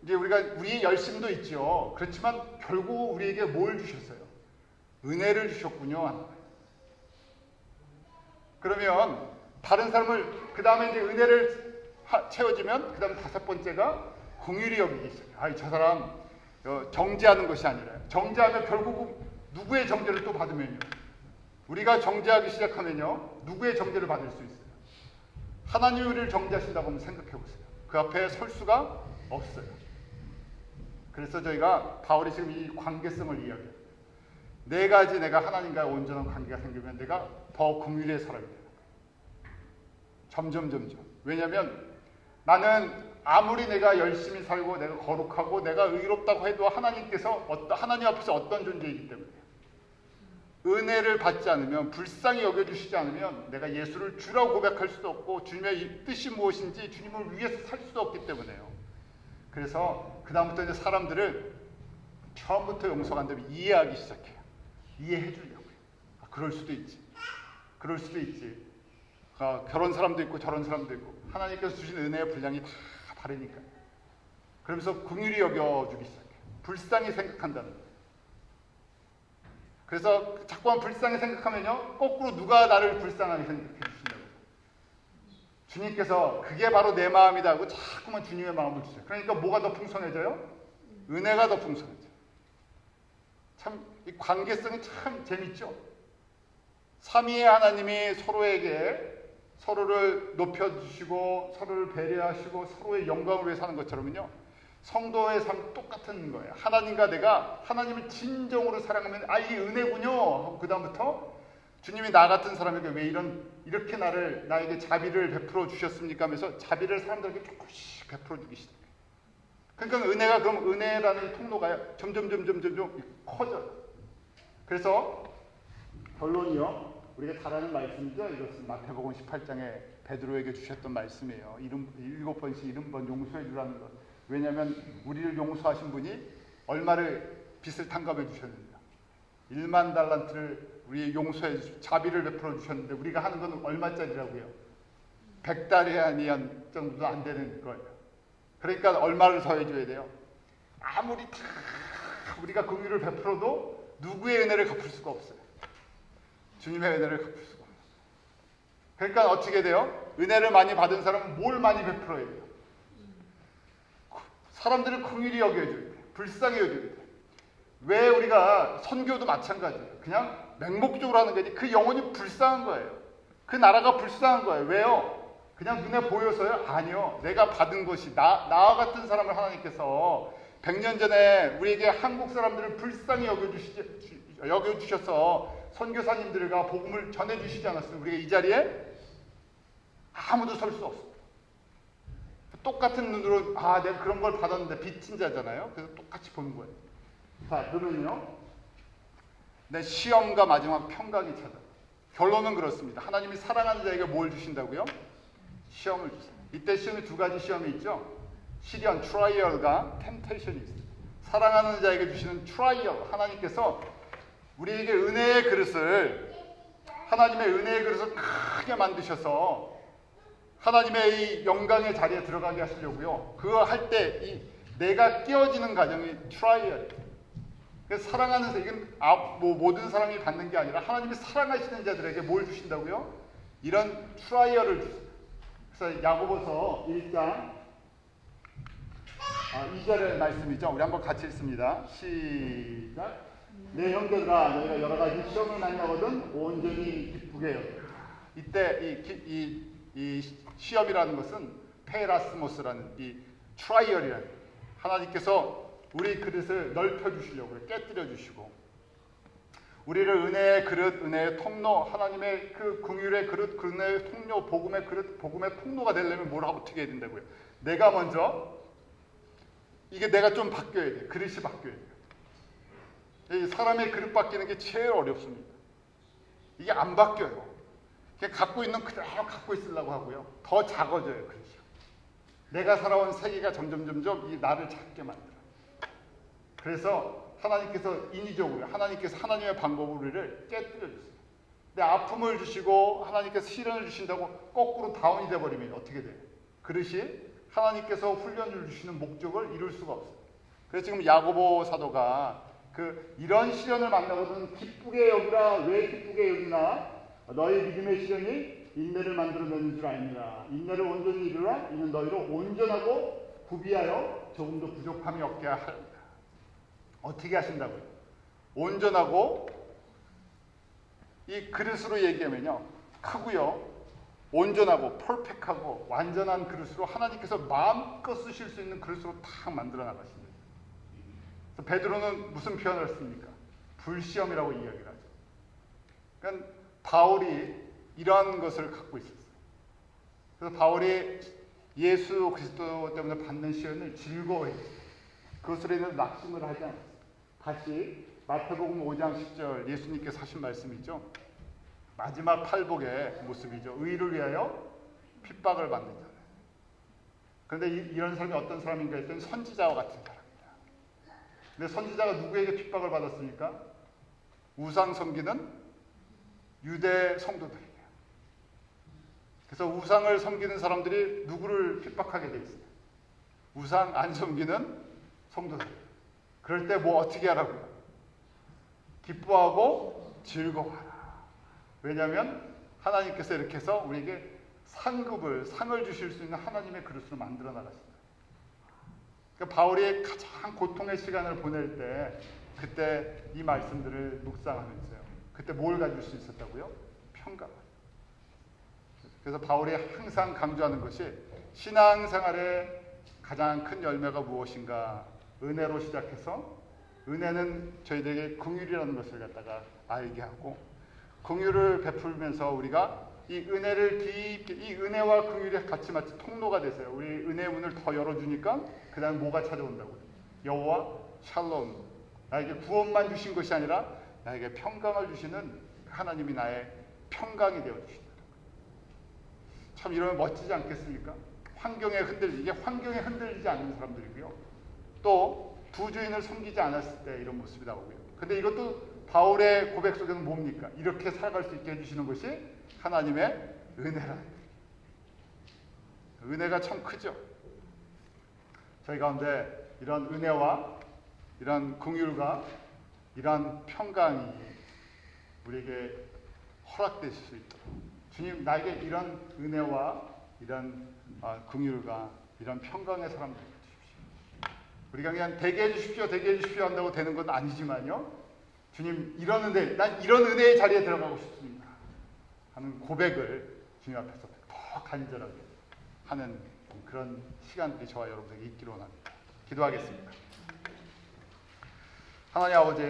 이제 우리의 열심도 있죠. 그렇지만 결국 우리에게 뭘 주셨어요? 은혜를 주셨군요. 그러면 다른 사람을 그 다음에 이제 은혜를 채워지면 그 다음 다섯 번째가 긍휼히 여기기 시작해요. 저 사람 정죄하는 것이 아니라 정죄하면 결국 누구의 정죄를 또 받으면요. 우리가 정죄하기 시작하면요. 누구의 정죄를 받을 수 있어요? 하나님이 우리를 정죄하신다고 한번 생각해 보세요. 그 앞에 설 수가 없어요. 그래서 저희가 바울이 지금 이 관계성을 이야기해요. 네 가지 내가 하나님과의 온전한 관계가 생기면 내가 더 긍휼의 사람이 돼요. 점점. 왜냐하면 나는 아무리 내가 열심히 살고 내가 거룩하고 내가 의롭다고 해도 하나님 앞에서 어떤 존재이기 때문에 은혜를 받지 않으면 불쌍히 여겨주시지 않으면 내가 예수를 주라고 고백할 수도 없고 주님의 뜻이 무엇인지 주님을 위해서 살 수도 없기 때문에요. 그래서 그 다음부터 이제 사람들을 처음부터 용서가 안 되면 이해하기 시작해요. 이해해 주려고요. 그럴 수도 있지. 저런 사람도 있고 저런 사람도 있고 하나님께서 주신 은혜의 분량이 다 다르니까. 그러면서 긍휼히 여겨주기 시작해요. 불쌍히 생각한다는 거예요. 그래서 자꾸만 불쌍히 생각하면요. 거꾸로 누가 나를 불쌍하게 생각해 주신다고. 주님께서 그게 바로 내 마음이다 하고 자꾸만 주님의 마음을 주세요. 그러니까 뭐가 더 풍성해져요? 은혜가 더 풍성해져요. 참 이 관계성이 참 재밌죠. 삼위의 하나님이 서로를 높여주시고 서로를 배려하시고 서로의 영광을 위해 사는 것처럼요. 성도의 삶 똑같은 거예요. 하나님과 내가 하나님을 진정으로 사랑하면 이게 은혜군요 하고 그 다음부터 주님이 나 같은 사람에게 왜 이렇게 나에게 자비를 베풀어 주셨습니까 하면서 자비를 사람들에게 조금씩 베풀어 주기 시작해요. 그러니까 은혜가 그럼 은혜라는 통로가 점점 커져요. 그래서 결론이요. 우리가 잘 아는 말씀이죠. 이것은 마태복음 18장에 베드로에게 주셨던 말씀이에요. 7번씩 70번 용서해 주라는 것. 왜냐하면 우리를 용서하신 분이 얼마를 빚을 탕감해 주셨느냐. 1만 달란트를 우리 용서해 주시고 자비를 베풀어 주셨는데 우리가 하는 건 얼마짜리라고요? 100달이 정도도 안 되는 거예요. 그러니까 얼마를 더 해줘야 돼요? 아무리 다 우리가 긍휼을 베풀어도 누구의 은혜를 갚을 수가 없어요. 주님의 은혜를 갚을 수가 없어요. 그러니까 어떻게 돼요? 은혜를 많이 받은 사람은 뭘 많이 베풀어야 돼요? 사람들을 긍휼히 여겨줘야 돼요. 불쌍히 여겨줘야 돼요. 왜 우리가 선교도 마찬가지예요. 그냥 맹목적으로 하는 게 아니라 그 영혼이 불쌍한 거예요. 그 나라가 불쌍한 거예요. 왜요? 그냥 눈에 보여서요? 아니요. 내가 받은 것이 나와 같은 사람을 하나님께서 100년 전에 우리에게 한국 사람들을 불쌍히 여겨주셔서 선교사님들과 복음을 전해주시지 않았어요. 우리가 이 자리에 아무도 설 수 없어요. 똑같은 눈으로 내가 그런 걸 받았는데 빚진 자잖아요. 그래서 똑같이 보는 거예요. 자, 그러면요. 내 시험과 마지막 평강이 찾아. 결론은 그렇습니다. 하나님이 사랑하는 자에게 뭘 주신다고요? 시험을 주세요. 이때 시험이 두 가지 시험이 있죠. 시련, 트라이얼과 템테이션이 있어요. 사랑하는 자에게 주시는 트라이얼, 하나님께서 우리에게 하나님의 은혜의 그릇을 크게 만드셔서 하나님의 이 영광의 자리에 들어가게 하시려고요. 그거 할 때 내가 끼어지는 과정이 트라이얼. 그래서 사랑하는 자, 이건 모든 사람이 받는 게 아니라 하나님이 사랑하시는 자들에게 뭘 주신다고요? 이런 트라이얼을 주세요. 그래서 야고보서 1장 2절의 말씀이죠. 우리 한번 같이 읽습니다. 시작. 내 형제들아, 너희가 여러 가지 시험을 만나거든 온전히 기쁘게 여겨. 이때 이 시험이라는 것은 페라스모스라는 이 트라이얼이라는 하나님께서 우리 그릇을 넓혀주시려고 깨뜨려 주시고 우리를 은혜의 그릇, 은혜의 통로, 하나님의 그 긍휼의 그릇, 그 은혜의 통로, 복음의 그릇, 복음의 통로가 되려면 어떻게 해야 된다고요? 내가 먼저 내가 좀 바뀌어야 돼. 그릇이 바뀌어야 돼. 사람의 그릇 바뀌는 게 제일 어렵습니다. 이게 안 바뀌어요. 그냥 갖고 있는 그대로 갖고 있으려고 하고요. 더 작아져요. 그릇이. 내가 살아온 세계가 점점 이 나를 작게 만들어요. 그래서 하나님께서 인위적으로 하나님의 방법으로 우리를 깨뜨려 주세요. 근데 아픔을 주시고 하나님께서 시련을 주신다고 거꾸로 다운이 돼버리면 어떻게 돼요? 그릇이 하나님께서 훈련을 주시는 목적을 이룰 수가 없어요. 그래서 지금 야고보 사도가 이런 시련을 만나거든 기쁘게 여기라. 왜 기쁘게 여기나? 너희 믿음의 시련이 인내를 만들어내는 줄 아니라. 인내를 온전히 이루라. 이는 너희를 온전하고 구비하여 조금도 부족함이 없게 하리라. 어떻게 하신다고요? 온전하고 이 그릇으로 얘기하면요. 크고요. 온전하고 퍼펙트하고 완전한 그릇으로 하나님께서 마음껏 쓰실 수 있는 그릇으로 딱 만들어 나가십니다. 그래서 베드로는 무슨 표현을 씁니까? 불시험이라고 이야기를 하죠. 그러니까 바울이 이러한 것을 갖고 있었어요. 그래서 바울이 예수 그리스도 때문에 받는 시련을 즐거워했어요. 그것으로 인해서 낙심을 하지 않았어요. 다시 마태복음 5장 10절 예수님께서 하신 말씀이죠. 마지막 팔복의 모습이죠. 의를 위하여 핍박을 받는 자. 그런데 이런 사람이 어떤 사람인가 했더니 선지자와 같은 사람입니다. 근데 선지자가 누구에게 핍박을 받았습니까? 우상 섬기는 유대 성도들이에요. 그래서 우상을 섬기는 사람들이 누구를 핍박하게 돼 있어요? 우상 안 섬기는 성도들. 그럴 때 어떻게 하라고요? 기뻐하고 즐거워하라. 왜냐하면 하나님께서 이렇게 해서 우리에게 상을 주실 수 있는 하나님의 그릇으로 만들어 나가십니다. 그러니까 바울이 가장 고통의 시간을 보낼 때 그때 이 말씀들을 묵상하면서요. 그때 뭘 가질 수 있었다고요? 평강. 그래서 바울이 항상 강조하는 것이 신앙생활의 가장 큰 열매가 무엇인가? 은혜로 시작해서 은혜는 저희들에게 긍휼이라는 것을 갖다가 알게 하고 긍휼을 베풀면서 우리가 이 은혜를 깊게 이 은혜와 긍휼이 같이 마치 통로가 되세요. 우리 은혜의 문을 더 열어주니까 그 다음에 뭐가 찾아온다고요? 여호와 샬롬. 나에게 구원만 주신 것이 아니라 나에게 평강을 주시는 하나님이 나의 평강이 되어주신다. 참 이러면 멋지지 않겠습니까? 이게 환경에 흔들리지 않는 사람들이고요. 또 부주인을 섬기지 않았을 때 이런 모습이 나오고요. 근데 이것도 바울의 고백 속에는 뭡니까? 이렇게 살아갈 수 있게 해주시는 것이 하나님의 은혜라. 은혜가 참 크죠. 저희 가운데 이런 은혜와 이런 긍휼과 이런 평강이 우리에게 허락되실 수 있도록 주님 나에게 이런 은혜와 이런 긍휼과 이런 평강의 사람 되게 해주십시오. 우리가 그냥 되게 해주십시오 되게 해주십시오 한다고 되는 건 아니지만요. 주님 이런 은혜, 난 이런 은혜의 자리에 들어가고 싶습니다 하는 고백을 주님 앞에서 더 간절하게 하는 그런 시간들이 저와 여러분에게 있기를 원합니다. 기도하겠습니다. 하나님 아버지,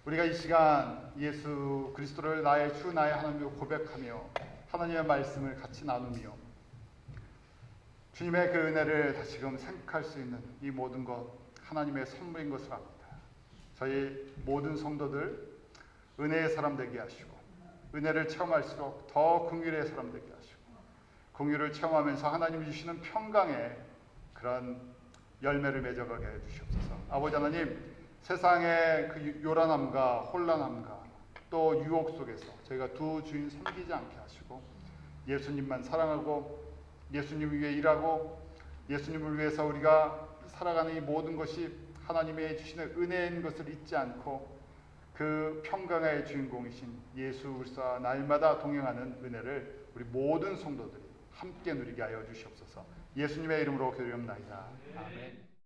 우리가 이 시간 예수 그리스도를 나의 주 나의 하나님으로 고백하며 하나님의 말씀을 같이 나누며 주님의 그 은혜를 다시금 생각할 수 있는 이 모든 것 하나님의 선물인 것을 압니다. 저희 모든 성도들 은혜의 사람 되게 하시고 은혜를 체험할수록 더 긍휼의 사람 되게 하시고 긍휼을 체험하면서 하나님이 주시는 평강의 그런 열매를 맺어가게 해주시옵소서. 아버지 하나님, 세상의 그 요란함과 혼란함과 또 유혹 속에서 저희가 두 주인 섬기지 않게 하시고 예수님만 사랑하고 예수님을 위해 일하고 예수님을 위해서 우리가 살아가는 이 모든 것이 하나님의 주시는 은혜인 것을 잊지 않고 그 평강의 주인공이신 예수 그리스도와 날마다 동행하는 은혜를 우리 모든 성도들이 함께 누리게 하여 주시옵소서. 예수님의 이름으로 기도합나이다. 아멘.